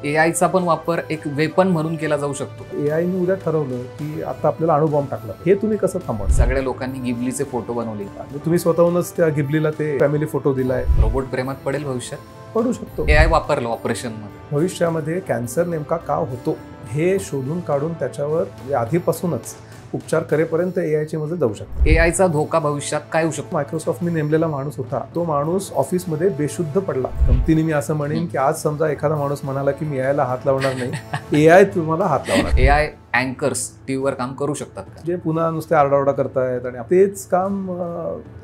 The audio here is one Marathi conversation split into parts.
एआयचा पण वापर एक वेपन म्हणून केला जाऊ शकतो. एआयने उद्या ठरवलं की आता आपल्याला अणुबॉम्ब टाकला, हे तुम्ही कसं थांबवता? सगळ्या लोकांनी गिबलीचे फोटो बनवले. तुम्ही स्वतःहूनच त्या गिबलीला ते फॅमिली फोटो दिलाय. रोबोट प्रेमात पडेल भविष्यात? पडू शकतो. एआय वापरलं ऑपरेशन मध्ये. भविष्यामध्ये कॅन्सर नेमका का होतो हे शोधून काढून त्याच्यावर आधीपासूनच उपचार करेपर्यंत एआयची मदत जाऊ शकते. एआयचा धोका भविष्यात काय होऊ शकतो? मायक्रोसॉफ्टने नेमलेला माणूस होता, तो माणूस ऑफिसमध्ये बेशुद्ध पडला. गमतीने मी असं म्हणेन की आज समजा एखादा माणूस म्हणाला की मी एआयला हात लावणार नाही, एआय तुम्हाला हात लावणार. एआय अँकर्स टीव्हीवर काम करू शकतात का? जे पुन्हा नुसते आरडाओरडा करतायत आणि तेच काम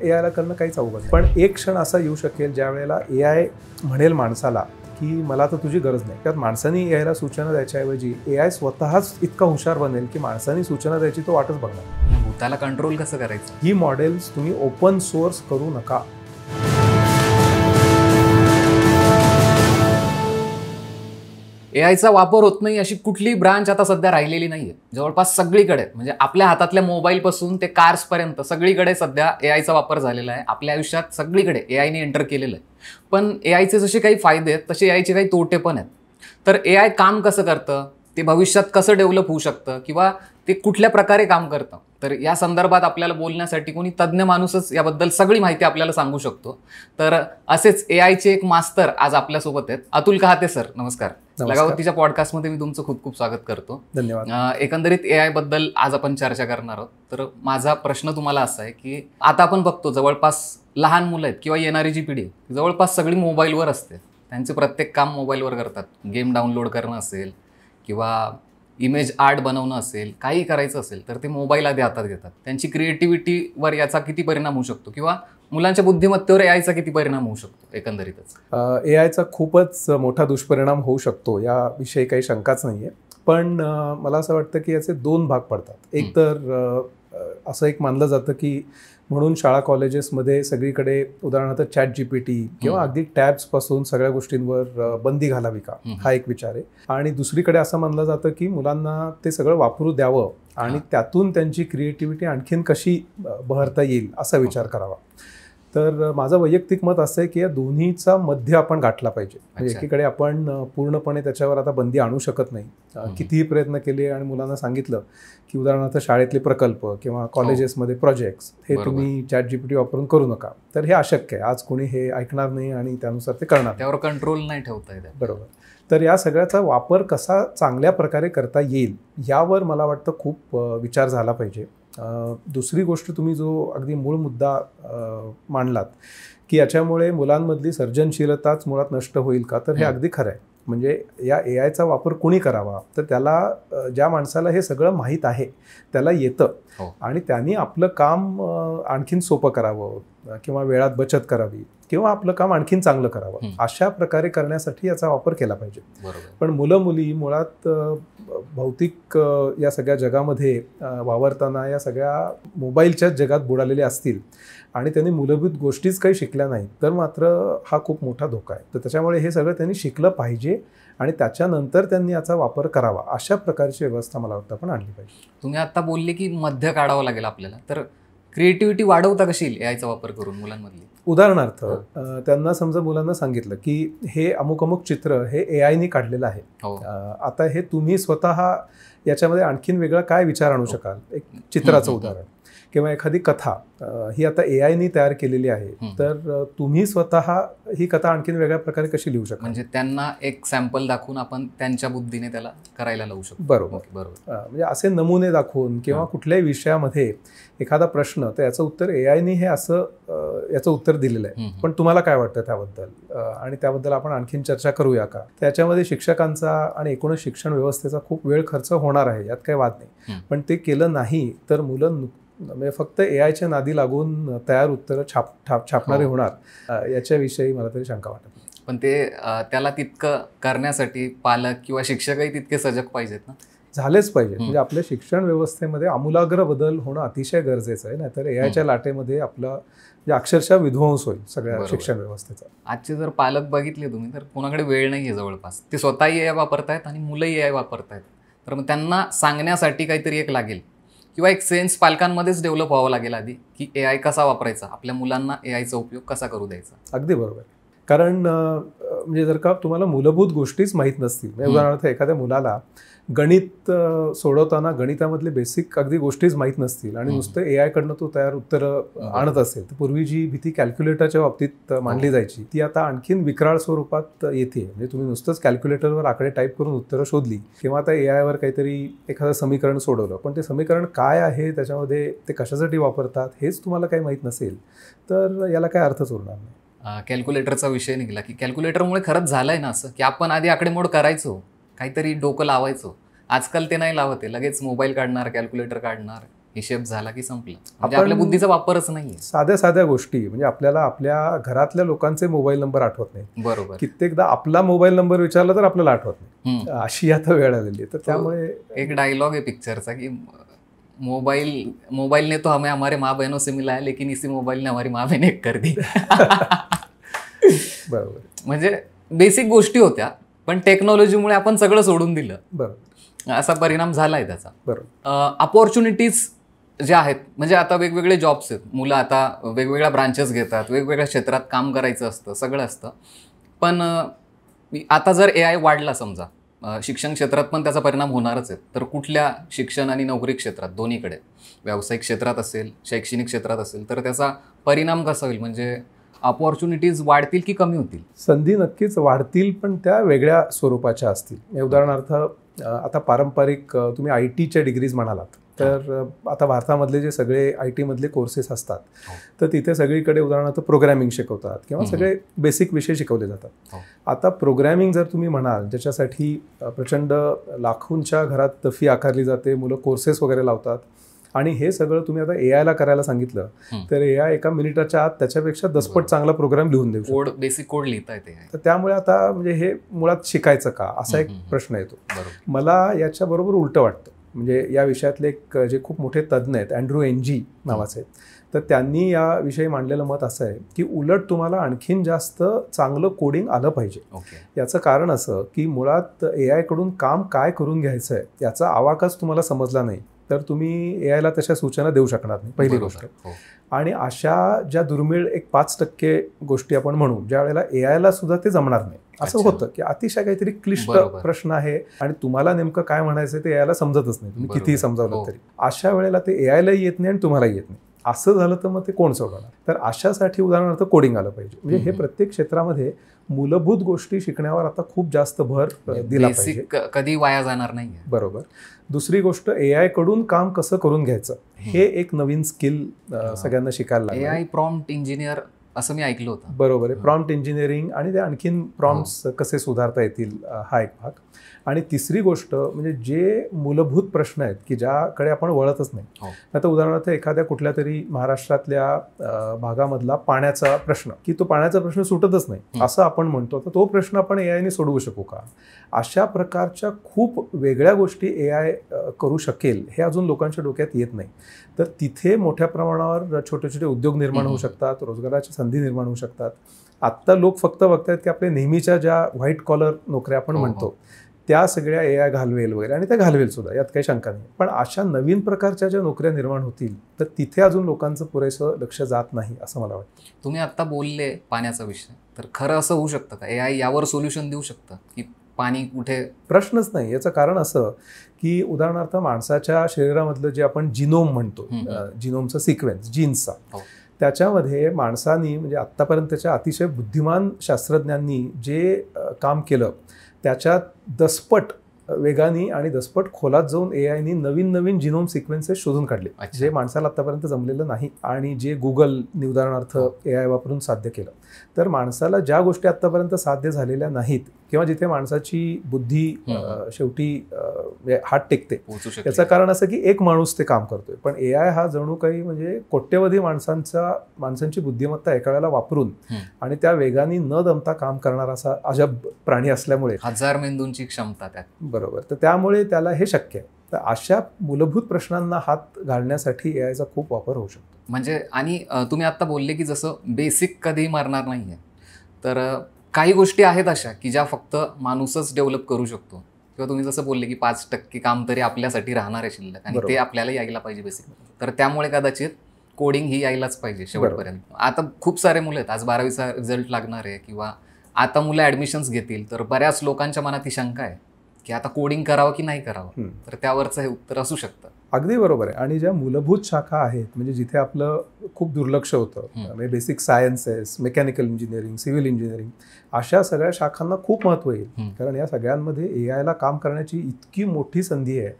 एआयला करणं काहीच अवघड नाही. पण एक क्षण असा येऊ शकेल ज्या वेळेला एआय म्हणेल माणसाला की मला तर तुझी गरज नाही. त्यात माणसांनी एआयला सूचना द्यायच्याऐवजी एआय स्वतःच इतका हुशार बनेल की माणसांनी सूचना द्यायची तो वाटच बघणार. भूताला कंट्रोल कसं करायचं? ही मॉडेल्स तुम्ही ओपन सोर्स करू नका. एआयचा वापर होत नाही अशी कुठली ब्रांच आता सध्या राहिलेली नाहीये. जवळपास सगळीकडे, म्हणजे आपल्या हातातल्या मोबाईल पासून ते कार्स पर्यंत सगळीकडे सध्या एआयचा वापर झालेला आहे. आपल्या आयुष्यात सगळीकडे एआयने एंटर केलेलं आहे. पण एआयचे जसे काही फायदे आहेत तसे एआयचे काही तोटे पण आहेत. तर एआय काम कसं करतं, ते भविष्यात कसं डेव्हलप होऊ शकतं, किंवा ते कुठल्या प्रकारे काम करतं, तर या संदर्भात आपल्याला बोलण्यासाठी कोणी तज्ज्ञ माणूसच याबद्दल सगळी माहिती आपल्याला सांगू शकतो. तर असेच एआयचे एक मास्तर आज आपल्यासोबत आहेत. अतुल कहाते सर, नमस्कार. लगावतीच्या पॉडकास्टमध्ये मी तुमचं खूप खूप स्वागत करतो. धन्यवाद. एकंदरीत एआय बद्दल आज आपण चर्चा करणार आहोत. तर माझा प्रश्न तुम्हाला असा आहे की आता आपण बघतो जवळपास लहान मुलं आहेत किंवा येणारी जी पिढी जवळपास सगळी मोबाईलवर असते. त्यांचे प्रत्येक काम मोबाईलवर करतात. गेम डाउनलोड करणं असेल किंवा इमेज आर्ट बनवणं असेल, काही करायचं असेल तर ते मोबाईल आधी हातात घेतात. त्यांची क्रिएटिव्हिटीवर याचा किती परिणाम होऊ शकतो, किंवा मुलांच्या बुद्धिमत्तेवर एआयचा किती परिणाम होऊ शकतो एकंदरीतच? एआयचा खूपच मोठा दुष्परिणाम होऊ शकतो, याविषयी काही शंकाच नाही आहे. पण मला असं वाटतं की याचे दोन भाग पडतात. एक तर असं एक मानलं जातं की म्हणून शाळा कॉलेजेसमध्ये सगळीकडे उदाहरणार्थ चॅट जीपीटी किंवा अगदी टॅब्सपासून सगळ्या गोष्टींवर बंदी घालावी का, हा एक विचार आहे. आणि दुसरीकडे असं मानलं जातं की मुलांना ते सगळं वापरू द्यावं आणि त्यातून त्यांची क्रिएटिव्हिटी आणखीन कशी बहरता येईल असा विचार करावा. तर माझं वैयक्तिक मत असं आहे की या दोन्हीचा मध्य आपण गाठला पाहिजे. म्हणजे एकीकडे आपण पूर्णपणे त्याच्यावर आता बंदी आणू शकत नाही. कितीही प्रयत्न केले आणि मुलांना सांगितलं की उदाहरणार्थ शाळेतले प्रकल्प किंवा कॉलेजेसमध्ये प्रोजेक्ट्स हे तुम्ही चॅट जीपीटी वापरून करू नका, तर हे अशक्य आहे. आज कोणी हे ऐकणार नाही आणि त्यानुसार ते करणार, त्यावर कंट्रोल नाही ठेवता येत. बरोबर. तर या सगळ्याचा वापर कसा चांगल्या प्रकारे करता येईल यावर मला वाटतं खूप विचार झाला पाहिजे. दुसरी गोष्ट, तुम्ही जो अगदी मूळ मुद्दा मांडलात की याच्यामुळे मुलांमधली सर्जनशीलताच मुळात नष्ट होईल का, तर हे अगदी खरं आहे. म्हणजे या एआयचा वापर कुणी करावा, तर त्याला ज्या माणसाला हे सगळं माहीत आहे त्याला येतं आणि त्यांनी आपलं काम आणखीन सोपं करावं किंवा वेळात बचत करावी किंवा आपलं काम आणखीन चांगलं करावं, अशा प्रकारे करण्यासाठी याचा वापर केला पाहिजे. पण मुलं मुली मुळात भौतिक या सगळ्या जगामध्ये वावरताना या सगळ्या मोबाईलच्याच जगात बुडालेले असतील आणि त्यांनी मूलभूत गोष्टीच काही शिकल्या नाहीत, तर मात्र हा खूप मोठा धोका आहे. तर त्याच्यामुळे हे सगळं त्यांनी शिकलं पाहिजे आणि त्याच्यानंतर त्यांनी याचा वापर करावा, अशा प्रकारची व्यवस्था मला वाटतं आपण आणली पाहिजे. तुम्ही आता बोलले की मध्य काढावं लागेल आपल्याला, तर क्रिएटिव्हिटी वाढवता कशी येईल एआयचा वापर करून मुलांमधली? उदाहरणार्थ त्यांना समजा मुलांना सांगितलं की हे अमुक अमुक चित्र हे एआयने काढलेलं आहे, आता हे तुम्ही स्वतः याच्यामध्ये आणखीन वेगळा काय विचार आणू शकाल. एक चित्राचं उदाहरण किंवा एखादी कथा ही आता एआयने तयार केलेली आहे, तर तुम्ही स्वतः ही कथा आणखीन वेगळ्या प्रकारे कशी लिहू शकता. म्हणजे त्यांना एक सॅम्पल दाखवून आपण त्यांच्या बुद्धीने त्याला करायला लावू शकतो. बरोबर. म्हणजे असे नमुने दाखवून किंवा कुठल्याही विषयामध्ये एखादा प्रश्न, तर याचं उत्तर एआयने हे असं याचं उत्तर दिलेलं आहे, पण तुम्हाला काय वाटतं त्याबद्दल आणि त्याबद्दल आपण आणखीन चर्चा करूया का. त्याच्यामध्ये शिक्षकांचा आणि एकूणच शिक्षण व्यवस्थेचा खूप वेळ खर्च होणार आहे, यात काही वाद नाही. पण ते केलं नाही तर मुलं म्हणजे फक्त एआयच्या नादी लागून तयार उत्तरं छापणारे होणार, याच्याविषयी मला तरी शंका वाटत नाही. पण ते त्याला तितकं करण्यासाठी पालक किंवा शिक्षकही तितके सजग पाहिजेत ना. झालेच पाहिजे. म्हणजे आपल्या शिक्षण व्यवस्थेमध्ये आमूलाग्र बदल होणं अतिशय गरजेचं आहे, नाहीतर एआयच्या लाटेमध्ये आपलं अक्षरशः विध्वंस होईल सगळ्या शिक्षण व्यवस्थेचा. आजचे जर पालक बघितले तुम्ही, तर कोणाकडे वेळ नाही आहे जवळपास. ते स्वतःही एआय वापरतायत आणि मुलंही एआय वापरतायत. तर मग त्यांना सांगण्यासाठी काहीतरी एक लागेल किंवा एक सेन्स पालकांमध्येच डेव्हलप व्हावं लागेल आधी, की एआय कसा वापरायचा, आपल्या मुलांना एआयचा उपयोग कसा करू द्यायचा. अगदी बरोबर. कारण म्हणजे जर का तुम्हाला मूलभूत गोष्टीच माहीत नसतील, म्हणजे उदाहरणार्थ एखाद्या मुलाला गणित सोडवताना गणितामधले बेसिक अगदी गोष्टीच माहीत नसतील आणि नुसतं AI कडनं तो तयार उत्तरं आणत असेल, तर पूर्वी जी भीती कॅल्क्युलेटरच्या बाबतीत मांडली जायची ती आता आणखीन विक्राळ स्वरूपात येते. म्हणजे तुम्ही नुसतंच कॅल्क्युलेटरवर आकडे टाईप करून उत्तरं शोधली किंवा आता AI वर काहीतरी एखादं समीकरण सोडवलं, पण ते समीकरण काय आहे, त्याच्यामध्ये ते कशासाठी वापरतात हेच तुम्हाला काही माहीत नसेल तर याला काय अर्थच उरणार नाही. कॅल्क्युलेटरचा विषय निघाला की कॅल्क्युलेटरमुळे खरंच झालंय ना असं की आपण आधी आकडेमोड करायचो, काहीतरी डोकं लावायचो. आजकाल ते नाही लावत आहे, लगेच मोबाईल काढणार, कॅल्क्युलेटर काढणार, हिशेब झाला की संपलं. म्हणजे आपल्या बुद्धीचा वापरच नाहीये. साध्या साध्या गोष्टी म्हणजे आपल्याला आपल्या घरातल्या लोकांचे मोबाईल नंबर आठवत नाही. बरोबर. कित्येकदा आपला मोबाईल नंबर विचारला तर आपल्याला आठवत नाही, अशी आता वेळ आलेली आहे. तर त्यामुळे एक डायलॉग आहे पिक्चरचा की मोबाइल ने तो हमें हमारे माँ बहनों से मिला है, लेकिन इसी मोबाईल ने हमारी माँ बहन एक कर दी. बरोबर. म्हणजे बेसिक गोष्टी होत्या, पण टेक्नॉलॉजीमुळे आपण सगळं सोडून दिलं. बरोबर. असा परिणाम झालाय त्याचा. बरोबर. अपॉर्च्युनिटीज ज्या आहेत, म्हणजे आता वेगवेगळे जॉब्स आहेत, मुलं आता वेगवेगळ्या ब्रांचेस घेतात, वेगवेगळ्या क्षेत्रात काम करायचं असतं, सगळं असतं. पण आता जर AI वाढला समजा, शिक्षण क्षेत्रात पण त्याचा परिणाम होणारच आहे. तर कुठल्या शिक्षण आणि नोकरी क्षेत्रात, दोन्हीकडे, व्यावसायिक क्षेत्रात असेल, शैक्षणिक क्षेत्रात असेल, तर त्याचा परिणाम कसा होईल? म्हणजे अपॉर्च्युनिटीज वाढतील की कमी होतील? संधी नक्कीच वाढतील, पण त्या वेगळ्या स्वरूपाच्या असतील. उदाहरणार्थ आता पारंपरिक तुम्ही IT च्या डिग्रीज म्हणालात, तर आता भारतामधले जे सगळे IT मधले कोर्सेस असतात, तर तिथे सगळीकडे उदाहरणार्थ प्रोग्रॅमिंग शिकवतात किंवा सगळे बेसिक विषय शिकवले जातात. आता प्रोग्रॅमिंग जर तुम्ही म्हणाल, ज्याच्यासाठी प्रचंड लाखोंच्या घरात फी आकारली जाते, मुलं कोर्सेस वगैरे लावतात, आणि हे सगळं तुम्ही आता AI ला करायला सांगितलं तर AI एका मिनिटाच्या आत त्याच्यापेक्षा 10 पट चांगला प्रोग्राम लिहून देऊ शकतो. बेसिक कोड लिहिता येते. तर त्यामुळे आता म्हणजे हे मुळात शिकायचं का, असा एक प्रश्न येतो. मला याच्याबरोबर उलटं वाटतं. म्हणजे या विषयातले एक जे खूप मोठे तज्ज्ञ आहेत, अँड्रू NG नावाचे, तर त्यांनी याविषयी मांडलेलं मत असं आहे की उलट तुम्हाला आणखीन जास्त चांगलं कोडिंग आलं पाहिजे. याचं कारण असं की मुळात AI कडून काम काय करून घ्यायचं आहे याचा आवाकाच तुम्हाला समजला नाही तर तुम्ही AI ला तशा सूचना देऊ शकणार नाही, पहिली गोष्ट. आणि अशा ज्या दुर्मिळ एक 5% गोष्टी आपण म्हणू, ज्या वेळेला AI ला सुद्धा ते जमणार नाही. असं होतं की अतिशय काहीतरी क्लिष्ट प्रश्न आहे आणि तुम्हाला नेमकं काय म्हणायचं ते AI ला समजतच नाही, तुम्ही कितीही समजावलं तरी. अशा वेळेला ते AI लाही येत नाही आणि तुम्हालाही येत नाही. असं झालं तर मग ते कोण सोडवणार? तर अशासाठी उदाहरणार्थ कोडिंग आलं पाहिजे. म्हणजे हे प्रत्येक क्षेत्रामध्ये मूलभूत गोष्टी शिकण्यावर आता खूप जास्त भर दिला पाहिजे, कधी वाया जाणार नाही. बरोबर. दुसरी गोष्ट, AI कडून काम कसं करून घ्यायचं हे एक नवीन स्किल सगळ्यांना शिकायला लागेल. AI प्रॉम्प्ट इंजिनियर असं मी ऐकलं होतं. बरोबर आहे. प्रॉम्प्ट इंजिनिअरिंग आणि ते आणखीन प्रॉम्प्ट्स कसे सुधारता येतील हा एक भाग. आणि तिसरी गोष्ट म्हणजे जे मूलभूत प्रश्न आहेत की ज्याकडे आपण वळतच नाही. आता उदाहरणार्थ एखाद्या कुठल्या तरी महाराष्ट्रातल्या भागामधला पाण्याचा प्रश्न, की तो पाण्याचा प्रश्न सुटतच नाही असं आपण म्हणतो, तर तो प्रश्न आपण AI ने सोडवू शकू का? अशा प्रकारच्या खूप वेगळ्या गोष्टी AI करू शकेल हे अजून लोकांच्या डोक्यात येत नाही. तर तिथे मोठ्या प्रमाणावर छोटे छोटे उद्योग निर्माण होऊ शकतात, रोजगाराच्या संधी निर्माण होऊ शकतात. आत्ता लोक फक्त बघतायत की आपल्या नेहमीच्या ज्या व्हाईट कॉलर नोकऱ्या आपण म्हणतो त्या सगळ्या AI घालवेल वगैरे, आणि त्या घालवेल सुद्धा, यात काही शंका नाही. पण अशा नवीन प्रकारच्या ज्या नोकऱ्या निर्माण होतील तर तिथे अजून लोकांचं पुरेसं लक्ष जात नाही असं मला वाटतं. तुम्ही आत्ता बोलले पाण्याचा विषय, तर खरं असं होऊ शकतं का AI यावर सोल्युशन देऊ शकतं की पाणी कुठे? प्रश्नच नाही. याचं कारण असं की उदाहरणार्थ माणसाच्या शरीरामधलं जे आपण जिनोम म्हणतो, जिनोमचा सिक्वेन्स, जीन्सचा, त्याच्यामध्ये माणसांनी म्हणजे आत्तापर्यंतच्या अतिशय बुद्धिमान शास्त्रज्ञांनी जे काम केलं त्याच्यात 10 पट वेगाने आणि 10 पट खोलात जाऊन AI नी नवीन जिनोम सिक्वेन्सेस शोधून काढले, जे माणसाला आत्तापर्यंत जमलेलं नाही आणि जे गुगलने उदाहरणार्थ AI वापरून साध्य केलं. तर माणसाला ज्या गोष्टी आत्तापर्यंत साध्य झालेल्या नाहीत किंवा जिथे माणसाची बुद्धी शेवटी हात टेकते, याचं कारण असं की एक माणूस ते काम करतोय. पण AI हा जणू काही म्हणजे कोट्यवधी माणसांची बुद्धिमत्ता एका वेळेला वापरून आणि त्या वेगाने न दमता काम करणारा असा अजब प्राणी असल्यामुळे, 1000 मेंदूंची क्षमता त्यात. बरोबर. तर त्यामुळे त्याला हे शक्य आहे. तर अशा मूलभूत प्रश्नांना हात घालण्यासाठी AI चा खूप वापर होऊ शकतो. म्हणजे आणि तुम्ही आता बोलले की जसं बेसिक कधी मारणार नाहीये, तर काही गोष्टी आहेत अशा की ज्या फक्त माणूसच डेव्हलप करू शकतो, किंवा तुम्ही जसं बोलले की 5% काम तरी आपल्यासाठी राहणार आहे शिल्लक, आणि ते आपल्याला यायला पाहिजे बेसिक. तर त्यामुळे कदाचित कोडिंग ही यायलाच पाहिजे शेवटपर्यंत. आता खूप सारे मुलं आहेत, आज 12वीचा रिझल्ट लागणार आहे किंवा आता मुलं ऍडमिशन्स घेतील तर बऱ्याच लोकांच्या मनात ही शंका आहे की आता कोडिंग करावं की नाही करावं, तर त्यावरचं हे उत्तर असू शकतं. अगदी बरोबर आहे. आणि ज्या मूलभूत शाखा आहेत म्हणजे जिथे आपलं खूप दुर्लक्ष होतं, म्हणजे basic sciences, mechanical engineering, civil engineering, अशा सगळ्या शाखांना खूप महत्त्व येईल. कारण या सगळ्यांमध्ये AI ला काम करण्याची इतकी मोठी संधी आहे,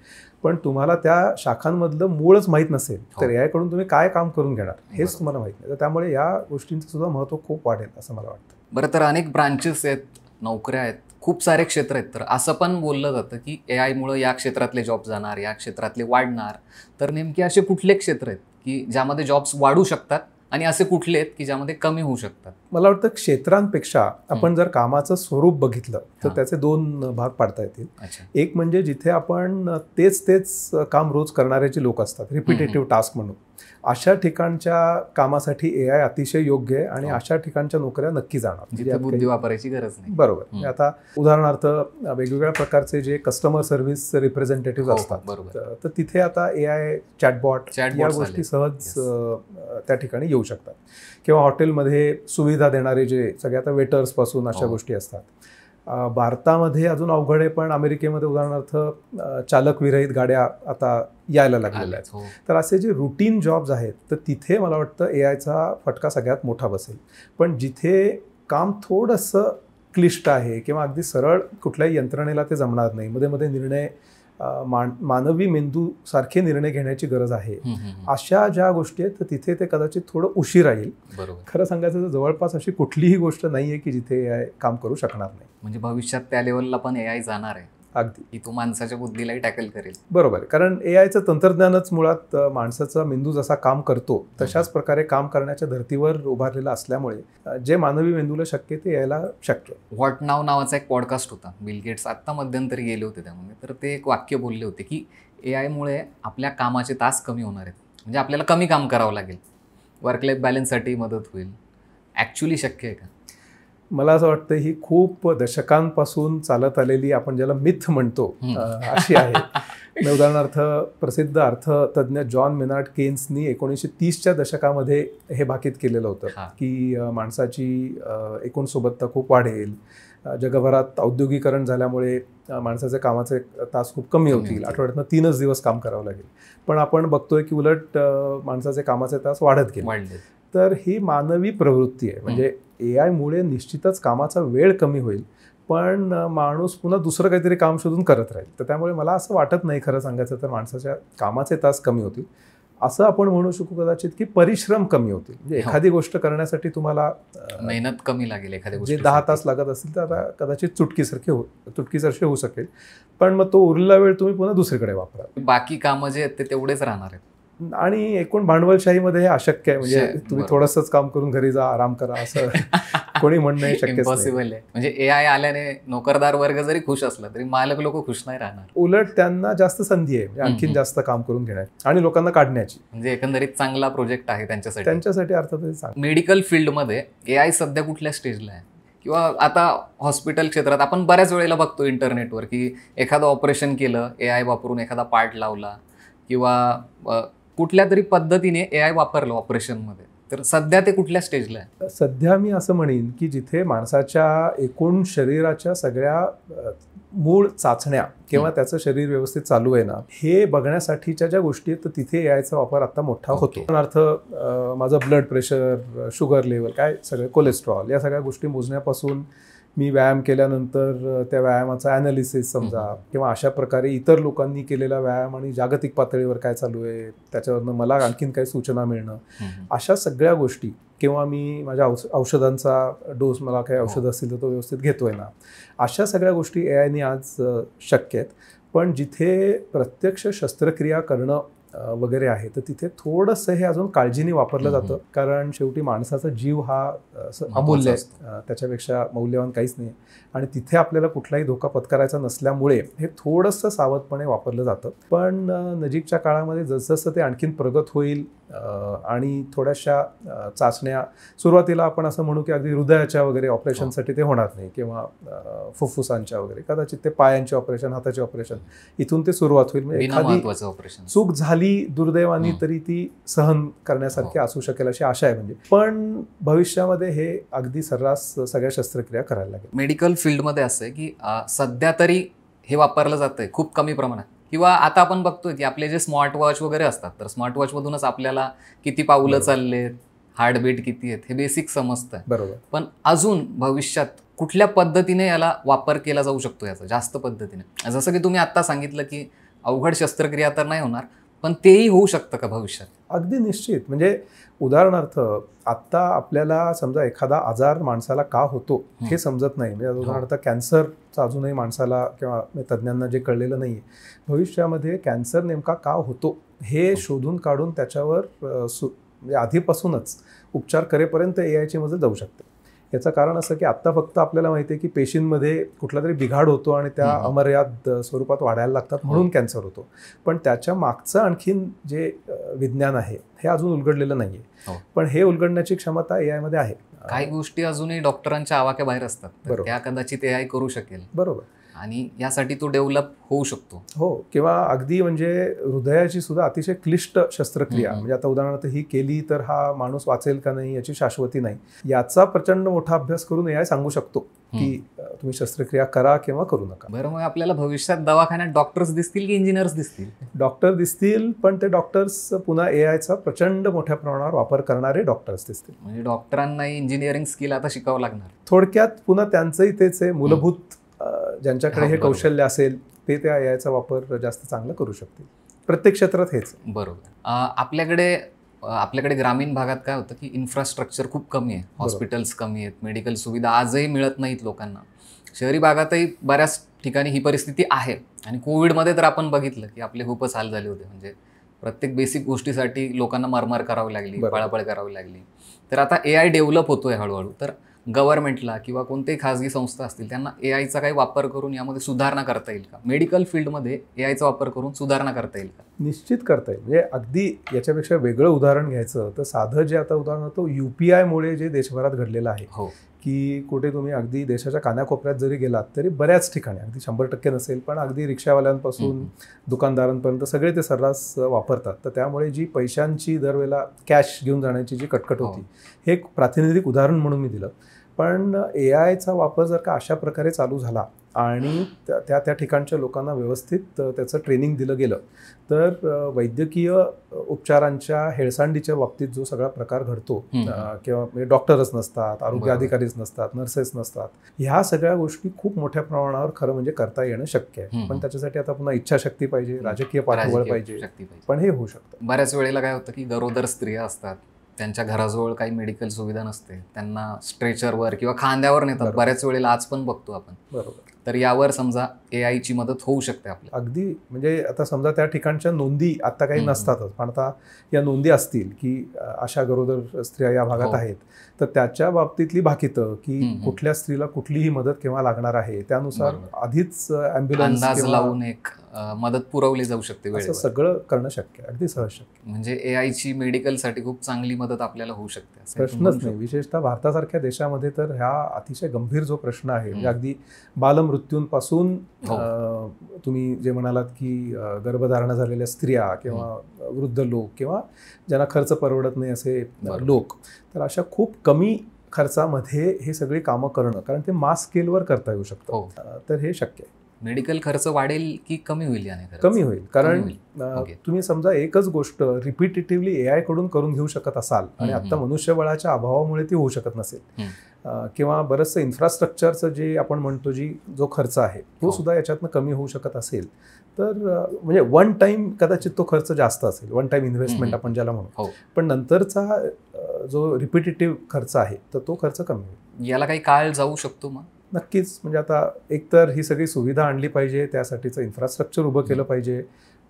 पण तुम्हाला त्या शाखांमधलं मूळच माहीत नसेल तर AI कडून तुम्ही काय काम करून घेणार हेच तुम्हाला माहीत नाही. तर त्यामुळे या गोष्टींचं सुद्धा महत्त्व खूप वाढेल असं मला वाटतं. बरं, तर अनेक ब्रांचेस आहेत, नोकऱ्या आहेत, खूप सारे क्षेत्र आहेत, तर असं पण बोललं जातं की AI मुळे या क्षेत्रातले जॉब जाणार, या क्षेत्रातले वाढणार. तर नेमके असे कुठले क्षेत्र आहेत की ज्यामध्ये जॉब्स वाढू शकतात आणि असे कुठले आहेत की ज्यामध्ये कमी होऊ शकतात? मला वाटतं क्षेत्रांपेक्षा आपण जर कामाचं स्वरूप बघितलं तर त्याचे दोन भाग पाडता येतील. एक म्हणजे जिथे आपण तेच काम रोज करणारे जे लोक असतात, रिपिटेटिव्ह टास्क म्हणून, अशा ठिकाणच्या कामासाठी AI अतिशय योग्य आहे आणि अशा ठिकाणच्या नोकऱ्या नक्की जाणार, जिथे बुद्धी वापरायची गरज नाही. बरोबर. आता उदाहरणार्थ वेगवेगळ्या प्रकारचे जे कस्टमर सर्व्हिस रिप्रेझेंटेटिव्ह असतात, तर तिथे आता AI चॅटबॉट या गोष्टी सहज त्या ठिकाणी येऊ शकतात. किंवा हॉटेलमध्ये सुविधा देणारे जे सगळे आता वेटर्स पासून अशा गोष्टी असतात. भारतामध्ये अजून अवघड आहे, पण अमेरिकेमध्ये उदाहरणार्थ चालक विरहित गाड्या आता यायला लागलेल्या आहेत. तर असे जे रुटीन जॉब्स आहेत तर तिथे मला वाटतं AI चा फटका सगळ्यात मोठा बसेल. पण जिथे काम थोडंसं क्लिष्ट आहे किंवा अगदी सरळ कुठल्याही यंत्रणेला ते जमणार नाही, मध्ये मध्ये निर्णय मानवी मेंदू सारखे निर्णय घेण्याची गरज आहे, अशा ज्या गोष्टी आहेत तर तिथे ते कदाचित थोडं उशीर येईल. खरं सांगायचं तर जवळपास अशी कुठलीही गोष्ट नाहीये की जिथे AI काम करू शकणार नाही. म्हणजे भविष्यात त्या लेवलला पण AI जाणार आहे अगदी, की तो माणसाच्या बुद्धीलाही टॅकल करेल. बरोबर आहे. कारण AIचं तंत्रज्ञानच मुळात माणसाचा मेंदू जसा काम करतो तशाच प्रकारे काम करण्याच्या धर्तीवर उभारलेला असल्यामुळे जे मानवी मेंदूला शक्य ते यायला शक्य. व्हॉट नाव नावाचा एक पॉडकास्ट होता, बिल गेट्स आत्ता मध्यंतरी गेले होते त्यामध्ये, तर ते एक वाक्य बोलले होते की AI मुळे आपल्या कामाचे तास कमी होणार आहेत, म्हणजे आपल्याला कमी काम करावं लागेल, वर्क लाईफ बॅलन्ससाठी मदत होईल. ॲक्च्युली शक्य आहे का? मला असं वाटतं ही खूप दशकांपासून चालत आलेली, आपण ज्याला मिथ म्हणतो, अशी आहे. उदाहरणार्थ प्रसिद्ध अर्थतज्ञ जॉन मेनार्ड केन्सनी 1930च्या दशकामध्ये हे भाकीत केलेलं होतं की माणसाची एकूण सोबतता खूप वाढेल, जगभरात औद्योगिकरण झाल्यामुळे माणसाचे कामाचे तास खूप कमी होतील, आठवड्यातनं 3च दिवस काम करावं लागेल. पण आपण बघतोय की उलट माणसाचे कामाचे तास वाढत गेले. तर ही मानवी प्रवृत्ती आहे. म्हणजे AI मुळे निश्चितच कामाचा वेळ कमी होईल, पण माणूस पुन्हा दुसरं काहीतरी काम शोधून करत राहील. तर त्यामुळे मला असं वाटत नाही खरं सांगायचं तर माणसाच्या कामाचे तास कमी होतील. असं आपण म्हणू शकू कदाचित की परिश्रम कमी होतील. म्हणजे एखादी गोष्ट करण्यासाठी तुम्हाला मेहनत कमी लागेल. एखाद्या जे 10 तास लागत असतील तर आता कदाचित चुटकीसरशी होऊ शकेल, पण मग तो उरलेला वेळ तुम्ही पुन्हा दुसरीकडे वापरा. बाकी कामं जे आहेत ते तेवढेच राहणार आहेत. आणि एकूण भांडवलशाहीमध्ये हे अशक्य आहे. म्हणजे तुम्ही थोडंसंच काम करून घरी जा, आराम करा, असं कोणी म्हणणं शक्य इम्पॉसिबल आहे. म्हणजे AI आल्याने नोकरदार वर्ग जरी खुश असला तरी मालक लोक खुश नाही राहणार. उलट त्यांना जास्त संधी आहे आणखीन जास्त काम करून घेण्याची आणि लोकांना काढण्याची. म्हणजे एकंदरीत चांगला प्रोजेक्ट आहे त्यांच्यासाठी अर्थातच. मेडिकल फील्डमध्ये AI सध्या कुठल्या स्टेजला आहे? किंवा आता हॉस्पिटल क्षेत्रात आपण बऱ्याच वेळेला बघतो इंटरनेटवर की एखादं ऑपरेशन केलं, AI वापरून एखादा पार्ट लावला किंवा कुठल्या तरी पद्धतीने AI वापरलं ऑपरेशनमध्ये, तर सध्या ते कुठल्या स्टेजला आहे? सध्या मी असं म्हणेन की जिथे माणसाच्या एकूण शरीराच्या सगळ्या मूळ चाचण्या किंवा त्याचं शरीर व्यवस्थित चालू आहे ना हे बघण्यासाठीच्या ज्या गोष्टी आहेत तर तिथे AI चा वापर आता मोठा होतो. उदाहरणार्थ माझं ब्लड प्रेशर, शुगर लेवल, काय सगळे कोलेस्ट्रॉल, या सगळ्या गोष्टी मोजण्यापासून मी व्यायाम केल्यानंतर त्या व्यायामाचा ॲनालिसिस समजा, किंवा अशा प्रकारे इतर लोकांनी केलेला व्यायाम आणि जागतिक पातळीवर काय चालू आहे त्याच्यावरनं मला आणखीन काही सूचना मिळणं, अशा सगळ्या गोष्टी, किंवा मी माझ्या औषधांचा डोस, मला काही औषध असतील तर तो व्यवस्थित घेतोय ना, अशा सगळ्या गोष्टी AI ने आज शक्य आहेत. पण जिथे प्रत्यक्ष शस्त्रक्रिया करणं वगैरे आहे तर तिथे थोडंसं हे अजून काळजीने वापरलं जातं, कारण शेवटी माणसाचा जीव हा अमूल्य आहे, त्याच्यापेक्षा मौल्यवान काहीच नाही. आणि तिथे आपल्याला कुठलाही धोका पत्करायचा नसल्यामुळे हे थोडंसं सावधपणे वापरलं जातं. पण नजीकच्या काळामध्ये जसजसं ते आणखीन प्रगत होईल आणि थोड्याशा चाचण्या सुरुवातीला आपण असं म्हणू की अगदी हृदयाच्या वगैरे ऑपरेशनसाठी ते होणार नाही, किंवा फुफ्फुसांच्या वगैरे, कदाचित ते पायांचे ऑपरेशन, हाताचे ऑपरेशन, इथून ते सुरुवात होईल. म्हणजे एखादी ऑपरेशन चूक झाली दुर्दैवानी तरी ती सहन करण्यासारखी असू शकेल अशी आशा आहे. म्हणजे पण भविष्यामध्ये हे अगदी सर्रास सगळ्या शस्त्रक्रिया करायला लागेल. मेडिकल फील्डमध्ये असं आहे की सध्या तरी हे वापरलं जातंय खूप कमी प्रमाणात, किंवा आता आपण बघतोय की आपले जे स्मार्ट वॉच वगैरे असतात, तर स्मार्ट वॉचमधूनच आपल्याला किती पावलं चाललेत, हार्टबीट किती आहेत हे बेसिक समजतं. बरोबर. पण अजून भविष्यात कुठल्या पद्धतीने याला वापर केला जाऊ शकतो याचा जास्त पद्धतीने? जसं की तुम्ही आत्ता सांगितलं की अवघड शस्त्रक्रिया तर नाही होणार, पण तेही होऊ शकतं का भविष्यात? अगदी निश्चित. म्हणजे उदाहरणार्थ आत्ता आपल्याला समजा एखादा आजार माणसाला का होतो हे समजत नाही. म्हणजे उदाहरणार्थ कॅन्सरचा अजूनही माणसाला किंवा तज्ज्ञांना जे कळलेलं नाही, भविष्यामध्ये कॅन्सर नेमका का होतो हे शोधून काढून त्याच्यावर म्हणजे आधीपासूनच उपचार करेपर्यंत AIची मदत जाऊ शकते. याचं कारण असं की आत्ता फक्त आपल्याला माहिती आहे की पेशींमध्ये कुठला तरी बिघाड होतो आणि त्या अमर्याद स्वरूपात वाढायला लागतात म्हणून कॅन्सर होतो. पण त्याच्या मागचं आणखीन जे विज्ञान आहे हे अजून उलगडलेलं नाही आहे. पण हे उलगडण्याची क्षमता AIमध्ये आहे. काही गोष्टी अजूनही डॉक्टरांच्या आवाक्याबाहेर असतात, त्या कदाचित AI करू शकेल. बरोबर. आणि यासाठी तो डेव्हलप होऊ शकतो. हो, किंवा अगदी म्हणजे हृदयाची सुद्धा अतिशय क्लिष्ट शस्त्रक्रिया, म्हणजे आता उदाहरणार्थ ही केली तर हा माणूस वाचेल का नाही याची शाश्वती नाही, याचा प्रचंड मोठा अभ्यास करून AI सांगू शकतो की तुम्ही शस्त्रक्रिया करा किंवा करू नका. बरं, मग आपल्याला भविष्यात दवाखान्यात डॉक्टर्स दिसतील की इंजिनियर्स दिसतील? डॉक्टर दिसतील, पण ते डॉक्टर्स पुन्हा AIचा प्रचंड मोठ्या प्रमाणावर वापर करणारे डॉक्टर्स दिसतील. म्हणजे डॉक्टरांनाही इंजिनिअरिंग स्किल आता शिकावं लागणार. थोडक्यात पुन्हा त्यांचंही तेच आहे, मूलभूत ज्यांच्याकडे हे कौशल्य असेल ते त्या AIचा वापर जास्त चांगला करू शकतील. प्रत्येक क्षेत्रात हेच. बरोबर. आपल्याकडे ग्रामीण भागात काय होतं की इन्फ्रास्ट्रक्चर खूप कमी आहे, हॉस्पिटल्स कमी आहेत, मेडिकल सुविधा आजही मिळत नाहीत लोकांना. शहरी भागातही बऱ्याच ठिकाणी ही परिस्थिती आहे. आणि कोविडमध्ये तर आपण बघितलं की आपले खूपच हाल झाले होते. म्हणजे प्रत्येक बेसिक गोष्टीसाठी लोकांना मारमार करावी लागली, पळापळ करावी लागली. तर आता AI डेव्हलप होतोय हळूहळू. तर गव्हर्नमेंटला किंवा कोणतेही खाजगी संस्था असतील त्यांना AIचा काही वापर करून यामध्ये सुधारणा करता येईल का? मेडिकल फील्डमध्ये AIचा वापर करून सुधारणा करता येईल का? निश्चित करता येईल. म्हणजे अगदी याच्यापेक्षा वेगळं उदाहरण घ्यायचं तर साधं जे आता उदाहरण होतं UPIमुळे जे देशभरात घडलेलं आहे, की कुठे तुम्ही अगदी देशाच्या कानाकोपऱ्यात जरी गेलात तरी बऱ्याच ठिकाणी, अगदी 100% नसेल पण अगदी रिक्षावाल्यांपासून दुकानदारांपर्यंत सगळे ते सर्रास वापरतात. तर त्यामुळे जी पैशांची दरवेळेला कॅश घेऊन जाण्याची जी कटकट होती, हे एक प्रातिनिधिक उदाहरण म्हणून मी दिलं. पण AIचा वापर जर का अशा प्रकारे चालू झाला आणि त्या ठिकाणच्या लोकांना व्यवस्थित त्याचं ट्रेनिंग दिलं गेलं तर वैद्यकीय उपचारांच्या हेळसांडीच्या बाबतीत जो सगळा प्रकार घडतो, किंवा डॉक्टरच नसतात, आरोग्य अधिकारीच नसतात, नर्सेस नसतात, ह्या सगळ्या गोष्टी खूप मोठ्या प्रमाणावर खरं म्हणजे करता येणं शक्य आहे. पण त्याच्यासाठी आता पुन्हा इच्छाशक्ती पाहिजे, राजकीय पाठबळ पाहिजे, पण हे होऊ शकतं. बऱ्याच वेळेला काय होतं की गरोदर स्त्रिया असतात, त्यांच्या घराजवळ काही मेडिकल सुविधा नसते, त्यांना स्ट्रेचरवर किंवा खांद्यावर नेतात बऱ्याच वेळेला, आज पण बघतो आपण. बरोबर. तर यावर समजा AIची मदत होऊ शकते आपल्याला. अगदी. म्हणजे आता समजा त्या ठिकाणच्या नोंदी आता काही नसतातच, पण आता या नोंदी असतील की अशा गरोदर स्त्रिया या भागात आहेत, तर त्याच्या बाबतीतली भाकितं की कुठल्या स्त्रीला कुठलीही मदत केव्हा लागणार आहे त्यानुसार आधीच ॲम्ब्युलन्स अंदाज लावून एक मदत पुरवली जाऊ शकते. असं सगळं करणं शक्य आहे, अगदी सहज शक्य. म्हणजे AIची मेडिकलसाठी खूप चांगली मदत आपल्याला होऊ शकते, प्रश्नच नाही. विशेषतः भारतासारख्या देशामध्ये तर ह्या अतिशय गंभीर जो प्रश्न आहे, म्हणजे अगदी बालमृत्यूंपासून तुम्ही जे म्हणालात की गर्भधारणा झालेल्या स्त्रिया किंवा वृद्ध लोक किंवा ज्यांना खर्च परवडत नाही असे लोक, तर अशा खूप कमी खर्चामध्ये हे सगळी कामं करणं, कारण ते मास स्केलवर करता येऊ शकतं, तर हे शक्य आहे. मेडिकल खर्च वाढेल की कमी होईल? कमी होईल. कारण तुम्ही समजा एकच गोष्ट रिपिटेटिव्हली AI कडून करून घेऊ शकत असाल आणि आता मनुष्यबळाच्या अभावामुळे ती होऊ शकत नसेल, किंवा बरंचसं इन्फ्रास्ट्रक्चरचं जे आपण म्हणतो जो खर्च आहे तो सुद्धा याच्यातनं कमी होऊ शकत असेल, तर म्हणजे वन टाइम कदाचित तो खर्च जास्त असेल, वन टाइम इन्व्हेस्टमेंट आपण ज्याला म्हणू, पण नंतरचा जो रिपिटेटिव्ह खर्च आहे तर तो खर्च कमी होईल. याला काही काळ जाऊ शकतो मग? नक्कीच. म्हणजे आता एकतर ही सगळी सुविधा आणली पाहिजे, त्यासाठीचं इन्फ्रास्ट्रक्चर उभं केलं पाहिजे,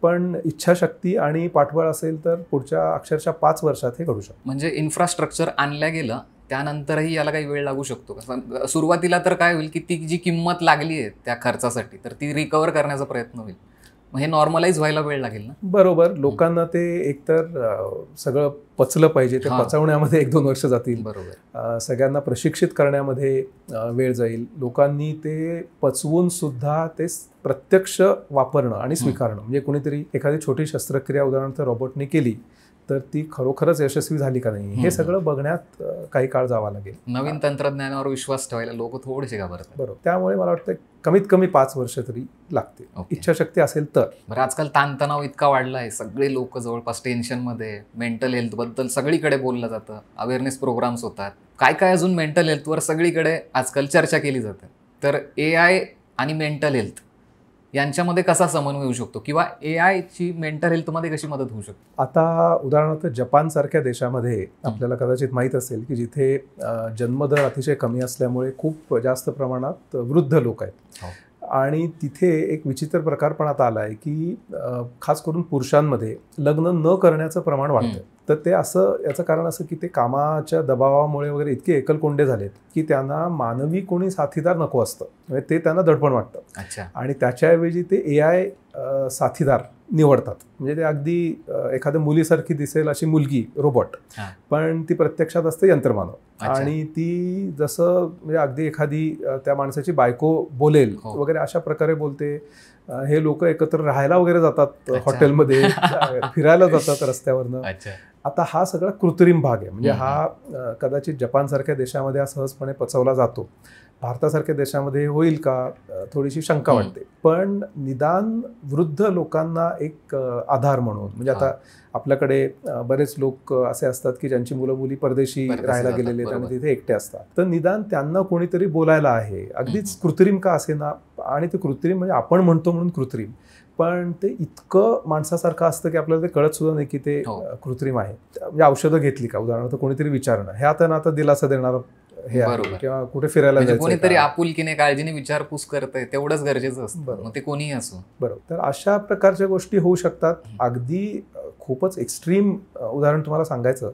पण इच्छाशक्ती आणि पाठबळ असेल तर पुढच्या अक्षरशः 5 वर्षात हे घडू शकतं. म्हणजे इन्फ्रास्ट्रक्चर आणल्या गेलं त्यानंतरही याला काही वेळ लागू शकतो का? सुरुवातीला तर काय होईल की ती जी किंमत लागली आहे त्या खर्चासाठी तर ती रिकव्हर करण्याचा प्रयत्न होईल. मग हे नॉर्मलाइज व्हायला वेळ लागेल ना. बरोबर. लोकांना ते एकतर सगळं पचलं पाहिजे, ते पचवण्यामध्ये 1-2 वर्ष जातील. बरोबर. सगळ्यांना प्रशिक्षित करण्यामध्ये वेळ जाईल. लोकांनी ते पचवून सुद्धा ते प्रत्यक्ष वापरणं आणि स्वीकारणं, म्हणजे कोणीतरी एखादी छोटी शस्त्रक्रिया उदाहरणार्थ रोबोटने केली तर ती खरोखरच यशस्वी झाली का नाही हे सगळं बघण्यात काही काळ जावा लागेल. नवीन तंत्रज्ञानावर विश्वास ठेवायला लोक थोडेसे घाबरतात. बरोबर. त्यामुळे मला वाटतं कमीत कमी 5 वर्ष तरी लागते, इच्छाशक्ती असेल तर. बरं, आजकाल ताणतणाव इतका वाढला आहे, सगळे लोक जवळपास टेन्शनमध्ये, मेंटल हेल्थ बद्दल सगळीकडे बोललं जातं, अवेअरनेस प्रोग्राम्स होतात, काय काय अजून मेंटल हेल्थवर सगळीकडे आजकाल चर्चा केली जाते. तर AI आणि मेंटल हेल्थ यांच्यामध्ये कसा समन्वय होऊ शकतो, किंवा AI ची मेंटल हेल्थमध्ये कशी मदत होऊ शकते? आता उदाहरणार्थ जपानसारख्या देशामध्ये आपल्याला कदाचित माहीत असेल की जिथे जन्मदर अतिशय कमी असल्यामुळे खूप जास्त प्रमाणात वृद्ध लोक आहेत. आणि तिथे एक विचित्र प्रकार पण आता आला आहे की खास करून पुरुषांमध्ये लग्न न करण्याचं प्रमाण वाढतं. तर ते असं, याचं कारण असं की ते कामाच्या दबावामुळे वगैरे इतके एकलकोंडे झालेत की त्यांना मानवी कोणी साथीदार नको असतं, म्हणजे ते त्यांना दडपण वाटतं. आणि त्याच्याऐवजी ते AI साथीदार निवडतात. म्हणजे ते अगदी एखाद्या मुलीसारखी दिसेल अशी मुलगी रोबोट, पण ती प्रत्यक्षात असते यंत्रमानव. आणि ती जसं म्हणजे अगदी एखादी त्या माणसाची बायको बोलेल वगैरे अशा प्रकारे बोलते. हे लोक एकत्र राहायला वगैरे जातात, हॉटेलमध्ये फिरायला जातात रस्त्यावरनं. आता हा सगळा कृत्रिम भाग आहे. म्हणजे हा कदाचित जपानसारख्या देशामध्ये हा सहजपणे पचवला जातो. भारतासारख्या देशामध्ये होईल का, थोडीशी शंका वाटते. पण निदान वृद्ध लोकांना एक आधार म्हणून, म्हणजे आता आपल्याकडे बरेच लोक असे असतात की ज्यांची मुलं मुली परदेशी राहायला गेलेले आहेत आणि तिथे एकटे असतात. तर निदान त्यांना कोणीतरी बोलायला आहे, अगदीच कृत्रिम का असेना. आणि ते कृत्रिम म्हणजे आपण म्हणतो म्हणून कृत्रिम, पण ते इतकं माणसासारखं असतं की आपल्याला ते कळत सुद्धा नाही की ते कृत्रिम आहे. म्हणजे औषधं घेतली का उदाहरणार्थ कोणीतरी विचारणं, हे आता दिलासा देणारं हे आहे, किंवा कुठे फिरायला जायचं, कोणीतरी आपुलकीने काळजीने विचारपूस करतंय, तेवढंच गरजेचं असतं, मग ते कोणीही असो. बरोबर. तर अशा प्रकारच्या गोष्टी होऊ शकतात. अगदी खूपच एक्स्ट्रीम उदाहरण तुम्हाला सांगायचं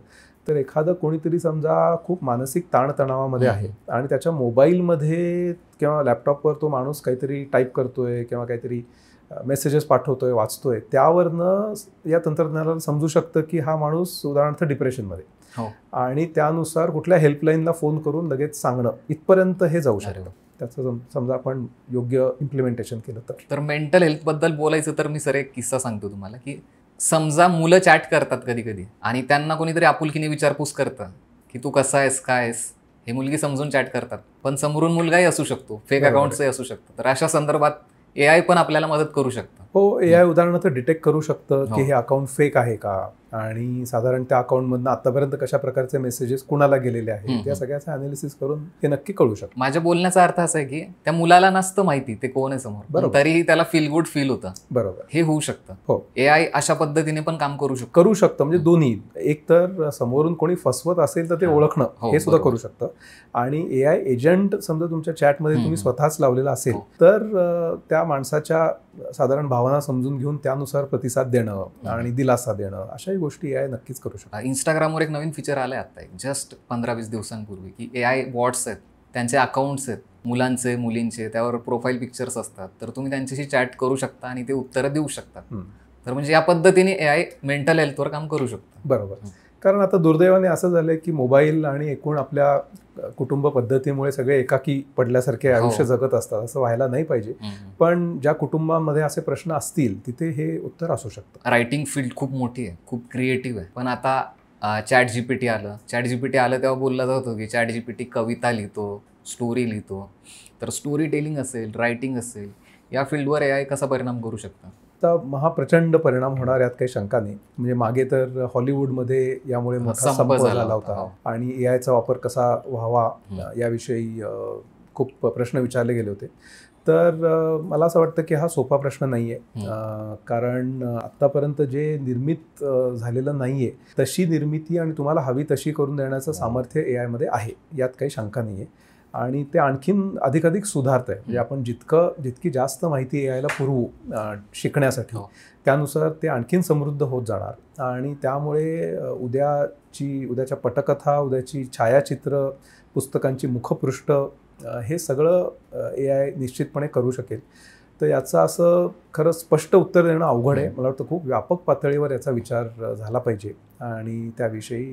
तर एखादं कोणीतरी समजा खूप मानसिक ताणतणावामध्ये आहे आणि त्याच्या मोबाईलमध्ये किंवा लॅपटॉपवर तो माणूस काहीतरी टाईप करतोय किंवा काहीतरी मेसेजेस पाठवतोय, वाचतोय, त्यावरनं या तंत्रज्ञानाला समजू शकतं की हा माणूस उदाहरणार्थ डिप्रेशनमध्ये, आणि त्यानुसार कुठल्या हेल्पलाईनला फोन करून लगेच सांगणं इथपर्यंत हे जाऊ शकतं. त्याचं समजा आपण योग्य इम्प्लिमेंटेशन केलं तर. मेंटल हेल्थ बद्दल बोलायचं तर मी सर एक किस्सा सांगतो तुम्हाला, की समजा मुलं चॅट करतात कधी कधी आणि त्यांना कोणीतरी आपुलकीने विचारपूस करतं की तू कसा आहेस, काय आहेस, हे मुलगी समजून चॅट करतात, पण समोरून मुलगाही असू शकतो, फेक अकाउंट्सही असू शकतं. तर अशा संदर्भात AI पण आपल्याला मदत करू शकतं. हो, AI उदाहरणार्थ डिटेक्ट करू शकतं की हे अकाउंट फेक आहे का, आणि साधारण त्या अकाउंटमधनं आतापर्यंत कशा प्रकारचे मेसेजेस कुणाला गेलेले आहेत या सगळ्याचं अनालिसिस करून हे नक्की कळू शकतं. माझ्या बोलण्याचा अर्थ असा आहे की त्या मुलाला नसतं माहिती ते कोण आहे समोर, तरीही त्याला फील गुड फील होतं. बरोबर, हे होऊ शकतं. हो, AI अशा पद्धतीने पण काम करू शकतं. म्हणजे दोन्ही, एक तर समोरून कोणी फसवत असेल तर ते ओळखणं हे सुद्धा करू शकतं. आणि AI एजंट समजा तुमच्या चॅटमध्ये तुम्ही स्वतःच लावलेला असेल तर त्या माणसाच्या साधारण भावना समजून घेऊन त्यानुसार प्रतिसाद देणं आणि दिलासा देणं, अशाही गोष्टी AI नक्कीच करू शकतात. इंस्टाग्रामवर एक नवीन फीचर आलंय आता, जस्ट 15-20 दिवसांपूर्वी, की AI बॉट्स आहेत, त्यांचे अकाउंट्स आहेत, मुलांचे मुलींचे, त्यावर प्रोफाईल पिक्चर्स असतात, तर तुम्ही त्यांच्याशी चॅट करू शकता आणि ते उत्तरं देऊ शकतात. तर म्हणजे या पद्धतीने AI मेंटल हेल्थवर काम करू शकतं. बरोबर. कारण आता दुर्दैवाने असं झालंय की मोबाईल आणि एकूण आपल्या कुटुंब पद्धतीमुळे सगळे एकाकी पडल्यासारखे आयुष्य जगत असतात. असं व्हायला नाही पाहिजे. पण ज्या कुटुंबामध्ये असे प्रश्न असतील तिथे हे उत्तर असू शकतं. रायटिंग फील्ड खूप मोठी आहे, खूप क्रिएटिव्ह आहे, पण आता चॅट जीपीटी आलं तेव्हा बोललं जात होतं की चॅट जीपीटी कविता लिहितो, स्टोरी लिहितो. तर स्टोरी टेलिंग असेल, रायटिंग असेल, या फील्डवर AI कसा परिणाम करू शकतं? तर महाप्रचंड परिणाम होणार यात काही शंका नाही. म्हणजे मागे तर हॉलिवूडमध्ये यामुळे मोठा संप झाला होता आणि AIचा वापर कसा व्हावा याविषयी खूप प्रश्न विचारले गेले होते. तर मला असं वाटतं की हा सोपा प्रश्न नाही आहे. कारण आत्तापर्यंत जे निर्मित झालेलं नाही आहे तशी निर्मिती आणि तुम्हाला हवी तशी करून देण्याचं सामर्थ्य AIमध्ये आहे, यात काही शंका नाही आहे. आणि ते आणखीन अधिकाधिक सुधारत आहे. म्हणजे आपण जितकी जास्त माहिती AIला पुरवू शिकण्यासाठी त्यानुसार ते आणखीन समृद्ध होत जाणार. आणि त्यामुळे उद्याच्या पटकथा, उद्याची छायाचित्र, पुस्तकांची मुखपृष्ठ, हे सगळं AI निश्चितपणे करू शकेल. तर याचं असं खरं स्पष्ट उत्तर देणं अवघड आहे. मला वाटतं खूप व्यापक पातळीवर याचा विचार झाला पाहिजे आणि त्याविषयी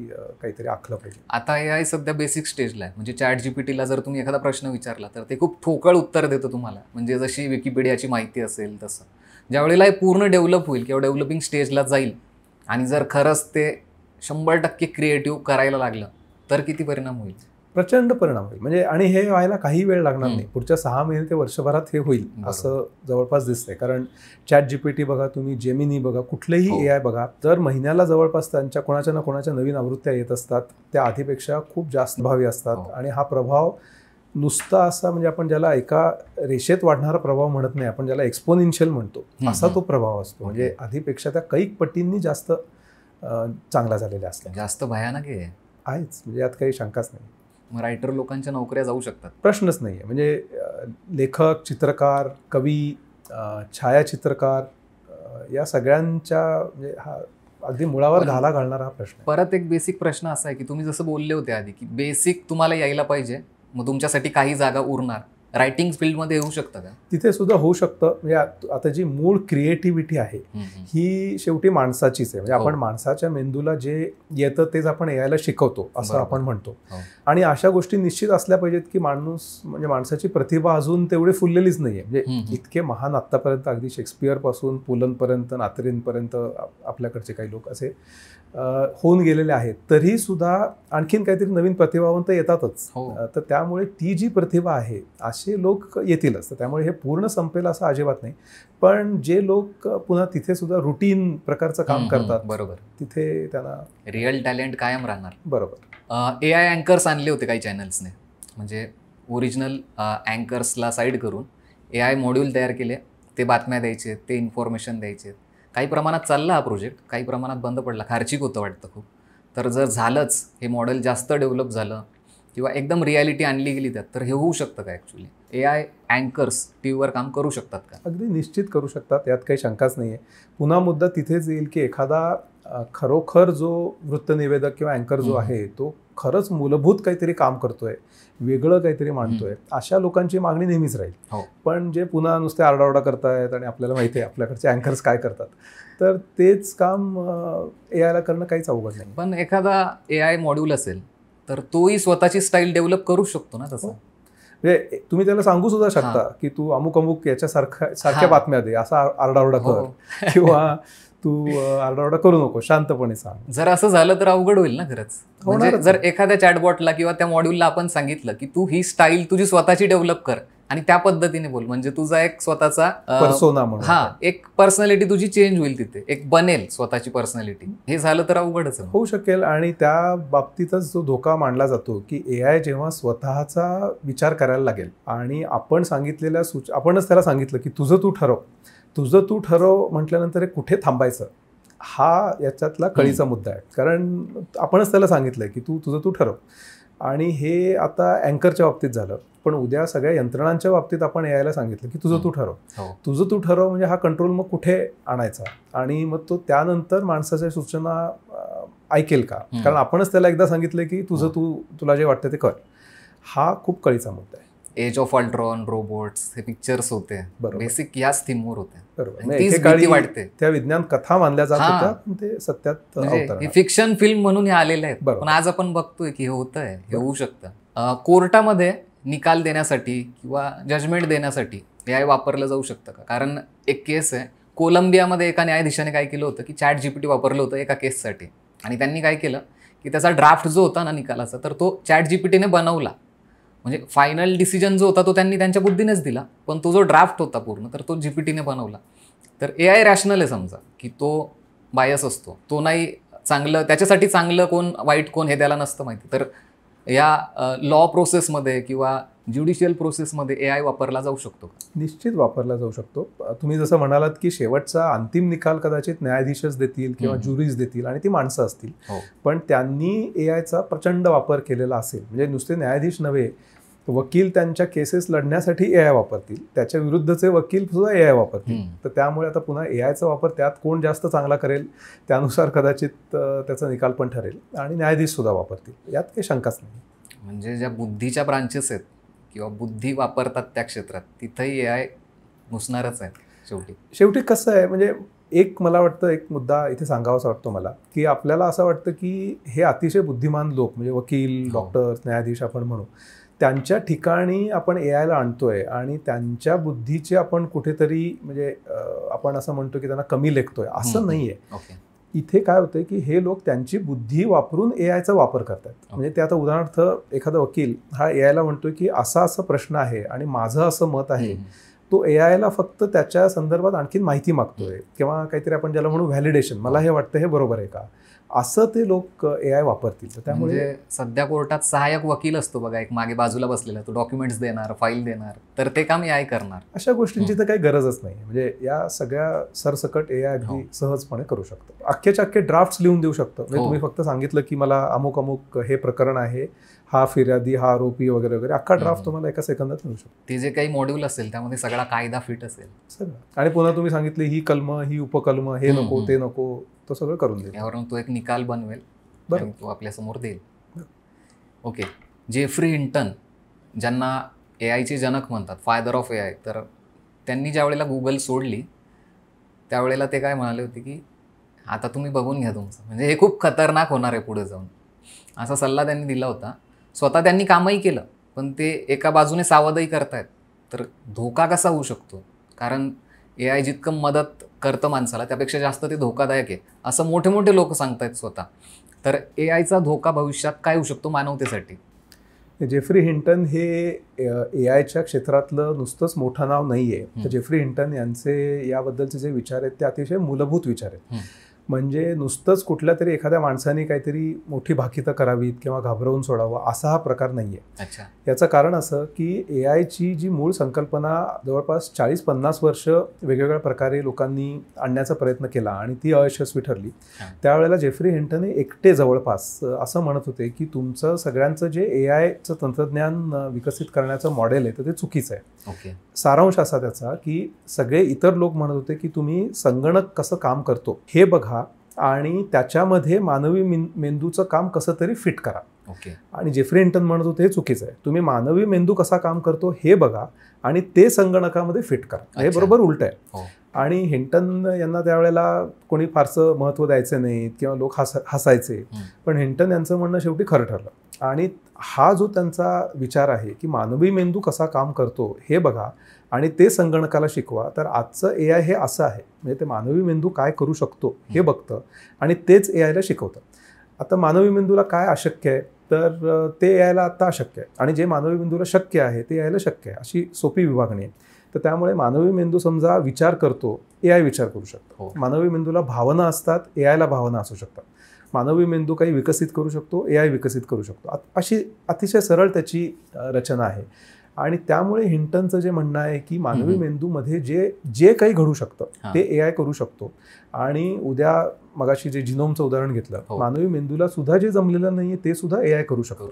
काहीतरी आखलं पाहिजे. आता AI सध्या बेसिक स्टेजला आहे. म्हणजे ChatGPTला जर तुम्ही एखादा प्रश्न विचारला तर ते खूप ठोकळ उत्तर देतं तुम्हाला. म्हणजे जशी विकिपीडियाची माहिती असेल तसं. ज्यावेळेला हे पूर्ण डेव्हलप होईल किंवा डेव्हलपिंग स्टेजला जाईल आणि जर खरंच ते 100% क्रिएटिव्ह करायला लागलं तर किती परिणाम होईल? प्रचंड परिणाम होईल. म्हणजे आणि हे व्हायला काही वेळ लागणार नाही. पुढच्या 6 महिने ते वर्षभरात हे होईल असं जवळपास दिसतंय. कारण ChatGPT बघा, तुम्ही जेमिनी बघा, कुठलेही AI बघा, तर महिन्याला जवळपास त्यांच्या कोणाच्या ना कोणाच्या नवीन आवृत्त्या येत असतात. त्या आधीपेक्षा खूप जास्त प्रभावी असतात आणि हा प्रभाव नुसता असा म्हणजे आपण ज्याला एका रेषेत वाढणारा प्रभाव म्हणत नाही, आपण ज्याला एक्सपोनेन्शियल म्हणतो, असा तो प्रभाव असतो. म्हणजे आधीपेक्षा त्या कैक पटींनी जास्त चांगला झालेला असतो. जास्त भयानक आहे. आहेच, म्हणजे यात काही शंकाच नाही. मग रायटर लोकांच्या नोकऱ्या जाऊ शकतात? प्रश्नच नाही आहे. म्हणजे लेखक, चित्रकार, कवी, छायाचित्रकार या सगळ्यांच्या म्हणजे हा अगदी मुळावर घाला घालणारा हा प्रश्न. परत एक बेसिक प्रश्न असा आहे की तुम्ही जसं बोलले होते आधी की बेसिक तुम्हाला यायला पाहिजे, मग तुमच्यासाठी काही जागा उरणार. रायटिंग फील्डमध्ये येऊ शकतं का? तिथे सुद्धा होऊ शकतं. म्हणजे आता जी मूळ क्रिएटिव्हिटी आहे ही शेवटी माणसाचीच आहे. म्हणजे आपण माणसाच्या मेंदूला जे येतं तेच आपण यायला शिकवतो असं आपण म्हणतो. आणि अशा गोष्टी निश्चित असल्या पाहिजेत की म्हणजे माणसाची प्रतिभा अजून तेवढी फुललेलीच नाहीये. म्हणजे इतके महान आत्तापर्यंत अगदी शेक्सपियर पासून पुलंपर्यंत, नाथरींपर्यंत आपल्याकडचे काही लोक असे होऊन गेलेले आहेत, तरी सुद्धा आणखीन काहीतरी नवीन प्रतिभावंत येतातच. तर त्यामुळे ती जी प्रतिभा आहे असे लोक येतीलच. तर त्यामुळे हे पूर्ण संपेल असं अजिबात नाही. पण जे लोक पुन्हा तिथे सुद्धा रुटीन प्रकारचं काम करतात, बरोबर, तिथे त्यांना रिअल टॅलेंट कायम राहणार. बरोबर. AI अँकर्स आणले होते काही चॅनल्सने. म्हणजे ओरिजिनल अँकर्सला साईड करून AI मॉड्यूल तयार केले. ते बातम्या द्यायचे, ते इन्फॉर्मेशन द्यायचे. काही प्रमाणात चालला हा प्रोजेक्ट, काही प्रमाणात बंद पडला. खर्चिक होतं वाटतं खूप. तर जर झालंच, हे मॉडेल जास्त डेव्हलप झालं किंवा एकदम रियालिटी आणली गेली त्यात, तर हे होऊ शकतं का ॲक्च्युली? AI अँकर्स टीव्हीवर काम करू शकतात का? अगदी निश्चित करू शकतात, यात काही शंकाच नाही आहे. पुन्हा मुद्दा तिथेच येईल की एखादा खरोखर जो वृत्तनिवेदक किंवा अँकर जो आहे तो खरंच मूलभूत काहीतरी काम करतोय, वेगळं काहीतरी मांडतोय, अशा लोकांची मागणी नेहमीच राहील. पण जे पुन्हा नुसते आरडाओरडा करतायत आणि आपल्याला माहिती आहे आपल्याकडचे अँकर्स काय करतात, तर तेच काम AIला करणं काहीच अवघड नाही. पण एखादा AI मॉड्यूल असेल तर तोही स्वतःची स्टाईल डेव्हलप करू शकतो ना तसं. म्हणजे तुम्ही त्याला सांगू सुद्धा शकता की तू अमुक अमुक याच्यासारख्या बातम्या दे, असा आरडाओरडा कर, किंवा तू आरडाओरडा करू नको, शांतपणे सांग. जर असं झालं तर अवघड होईल ना खरंच. म्हणजे जर एखाद्या चॅटबॉटला किंवा त्या मॉड्यूलला आपण सांगितलं की तू ही स्टाईल तुझी स्वतःची डेव्हलप कर आणि त्या पद्धतीने बोल, म्हणजे तुझा एक स्वतःचा पर्सोना म्हणून एक पर्सनॅलिटी तुझी चेंज होईल, तिथे एक बनेल स्वतःची पर्सनॅलिटी. हे झालं तर अवघडच होऊ शकेल. आणि त्या बाबतीतच जो धोका मांडला जातो की AI जेव्हा स्वतःचा विचार करायला लागेल आणि आपण सांगितलेल्या आपणच त्याला सांगितलं की तुझं तू ठरव म्हटल्यानंतर कुठे थांबायचं, हा याच्यातला कळीचा मुद्दा आहे. कारण आपणच त्याला सांगितलंय की तुझं तू ठरव. आणि हे आता अँकरच्या बाबतीत झालं, पण उद्या सगळ्या यंत्रणांच्या बाबतीत आपण यायला सांगितलं की तुझं तू ठरव म्हणजे हा कंट्रोल मग कुठे आणायचा आणि मग तो त्यानंतर माणसाच्या सूचना ऐकेल का? कारण आपणच त्याला एकदा सांगितलं की तुला जे वाटतं ते कर. हा खूप कळीचा मुद्दा आहे. एज ऑफ अल्ट्रॉन, रोबोट्स, हे पिक्चर्स होते, बेसिक याच थीमवर होते. बरोबर. वाटते त्या विज्ञान कथा मानल्या जात होत्या, पण ते सत्यात फिक्शन फिल्म म्हणून हे आलेले आहेत. पण आज आपण बघतोय की हे होतंय, हे होऊ शकतं. कोर्टामध्ये निकाल देण्यासाठी किंवा जजमेंट देण्यासाठी AI वापरलं जाऊ शकतं का? कारण एक केस आहे, कोलंबियामध्ये एका न्यायाधीशाने काय केलं होतं की ChatGPT वापरलं होतं एका केससाठी. आणि त्यांनी काय केलं की त्याचा ड्राफ्ट जो होता ना निकालाचा, तर तो ChatGPTने बनवला. म्हणजे फायनल डिसिजन जो होता तो त्यांनी त्यांच्या बुद्धीनेच दिला, पण तो जो ड्राफ्ट होता पूर्ण, तर तो GPTने बनवला. तर AI रॅशनल आहे समजा की तो बायस असतो, तो नाही चांगलं, त्याच्यासाठी चांगलं कोण वाईट कोण हे त्याला नसतं माहिती. तर या लॉ प्रोसेसमध्ये किंवा ज्युडिशियल प्रोसेसमध्ये AI वापरला जाऊ शकतो का? निश्चित वापरला जाऊ शकतो. तुम्ही जसं म्हणालात की शेवटचा अंतिम निकाल कदाचित न्यायाधीशच देतील किंवा ज्युरीज देतील आणि ती माणसं असतील, पण त्यांनी AIचा प्रचंड वापर केलेला असेल. म्हणजे नुसते न्यायाधीश नव्हे, वकील त्यांच्या केसेस लढण्यासाठी AI वापरतील, त्याच्या विरुद्धचे वकील सुद्धा AI वापरतील. तर त्यामुळे आता पुन्हा AIचा वापर त्यात कोण जास्त चांगला करेल त्यानुसार कदाचित त्याचा निकाल पण ठरेल आणि न्यायाधीश सुद्धा वापरतील, यात काही शंकाच नाही. म्हणजे ज्या बुद्धीच्या ब्रांचेस आहेत किंवा बुद्धी वापरतात त्या क्षेत्रात, तिथेही AI घुसणारच आहेत शेवटी. शेवटी कसं आहे म्हणजे एक मला वाटतं एक मुद्दा इथे सांगावासा वाटतो मला, की आपल्याला असं वाटतं की हे अतिशय बुद्धिमान लोक म्हणजे वकील, डॉक्टर्स, न्यायाधीश आपण म्हणू, त्यांच्या ठिकाणी आपण AI ला आणतोय आणि त्यांच्या बुद्धीची आपण कुठेतरी म्हणजे आपण असं म्हणतो की त्यांना कमी लेखतोय, असं नाहीये. इथे काय होतंय की हे लोक त्यांची बुद्धी वापरून AIचा वापर करतात. म्हणजे ते आता उदाहरणार्थ एखादा वकील हा AI ला म्हणतोय की असा प्रश्न आहे आणि माझं असं मत आहे, तो AI ला फक्त त्याच्या संदर्भात आणखीन माहिती मागतोय किंवा काहीतरी आपण ज्याला म्हणू व्हॅलिडेशन, मला हे वाटतं हे बरोबर आहे का, असं ते लोक AI वापरतील. त्यामुळे सध्या कोर्टात सहाय्यक वकील असतो बघा, एक मागे बाजूला बसलेला, तो डॉक्युमेंट्स देणार, फाईल देणार, तर ते काम AI करणार. अशा गोष्टींची तर काही गरजच नाही. म्हणजे या सगळ्या सरसकट AI अगदी सहजपणे करू शकतो. अख्खेच्या अख्खे ड्राफ्ट्स लिहून देऊ शकतं. म्हणजे तुम्ही फक्त सांगितलं की मला अमुक अमुक हे प्रकरण आहे, हा फिर्यादी, हा आरोपी वगैरे वगैरे, अख्खा ड्राफ्ट तुम्हाला एका सेकंदात मिळू शकतो. ते जे काही मॉड्यूल असेल त्यामध्ये सगळा कायदा फिट असेल सगळं. आणि पुन्हा तुम्ही सांगितले ही कलम, ही उपकलम, हे नको ते नको, तो सगळं करून देईल. यावरून तो एक निकाल बनवेल, तो आपल्यासमोर देईल. ओके. जेफ्री हिंटन, ज्यांना AIचे जनक म्हणतात, फादर ऑफ AI, तर त्यांनी ज्या वेळेला गुगल सोडली त्यावेळेला ते काय म्हणाले होते की आता तुम्ही बघून घ्या तुमचं, म्हणजे हे खूप खतरनाक होणार आहे पुढे जाऊन, असा सल्ला त्यांनी दिला होता. स्वतः त्यांनी कामही केलं, पण ते एका बाजूने सावधही करतायत. तर धोका कसा होऊ शकतो, कारण AI जितकं मदत करतं माणसाला त्यापेक्षा जास्त ते धोकादायक आहे असं मोठे मोठे लोक सांगतायत स्वतः. तर AIचा धोका भविष्यात काय होऊ शकतो मानवतेसाठी? जेफ्री हिंटन हे AIच्या क्षेत्रातलं नुसतंच मोठं नाव नाही आहे. तर जेफ्री हिंटन यांचे याबद्दलचे जे विचार आहेत ते अतिशय मूलभूत विचार आहेत. म्हणजे नुसतंच कुठल्या तरी एखाद्या माणसाने काहीतरी मोठी भाकितं करावीत किंवा घाबरवून सोडावं असा हा प्रकार नाही आहे. याचं कारण असं की AIची जी मूळ संकल्पना जवळपास 40-50 वर्ष वेगवेगळ्या प्रकारे लोकांनी आणण्याचा प्रयत्न केला आणि ती अयशस्वी ठरली. त्यावेळेला जेफ्री हिंटने एकटे जवळपास असं म्हणत होते की तुमचं सगळ्यांचं जे AIचं तंत्रज्ञान विकसित करण्याचं मॉडेल आहे तर ते चुकीचं आहे. सारांश असा त्याचा की सगळे इतर लोक म्हणत होते की तुम्ही संगणक कसं काम करतो हे बघा आणि त्याच्यामध्ये मानवी मेंदूचं काम कसं तरी फिट करा. आणि जेफ्री हिंटन म्हणत होते हे चुकीचं आहे, तुम्ही मानवी मेंदू कसा काम करतो हे बघा आणि ते संगणकामध्ये फिट करा. हे बरोबर उलट आहे. आणि हिंटन यांना त्यावेळेला कोणी फारसं महत्त्व द्यायचं नाही किंवा लोक हसायचे, पण हिंटन यांचं म्हणणं शेवटी खरं ठरलं. आणि हा जो त्यांचा विचार आहे की मानवी मेंदू कसा काम करतो हे बघा आणि ते संगणकाला शिकवा, तर आजचं AI हे असं आहे. म्हणजे ते मानवी मेंदू काय करू शकतो हे बघतं आणि तेच AI ला शिकवतं. आता मानवी मेंदूला काय अशक्य आहे तर ते AI ला आत्ता अशक्य आहे आणि जे मानवी मेंदूला शक्य आहे ते AI ला शक्य आहे, अशी सोपी विभागणी आहे. तर त्यामुळे मानवी मेंदू समजा विचार करतो, AI विचार करू शकतो. मानवी मेंदूला भावना असतात, AI ला भावना असू शकतात. मानवी मेंदू काही विकसित करू शकतो, AI विकसित करू शकतो. अशी अतिशय सरळ त्याची रचना आहे. आणि त्यामुळे हिंटनचं जे म्हणणं आहे की मानवी मेंदूमध्ये जे काही घडू शकतं ते AI करू शकतो. आणि उद्या मगाशी जे जिनोमचं उदाहरण घेतलं, मानवी मेंदूला सुद्धा जे जमलेलं नाहीये ते सुद्धा AI करू शकतो.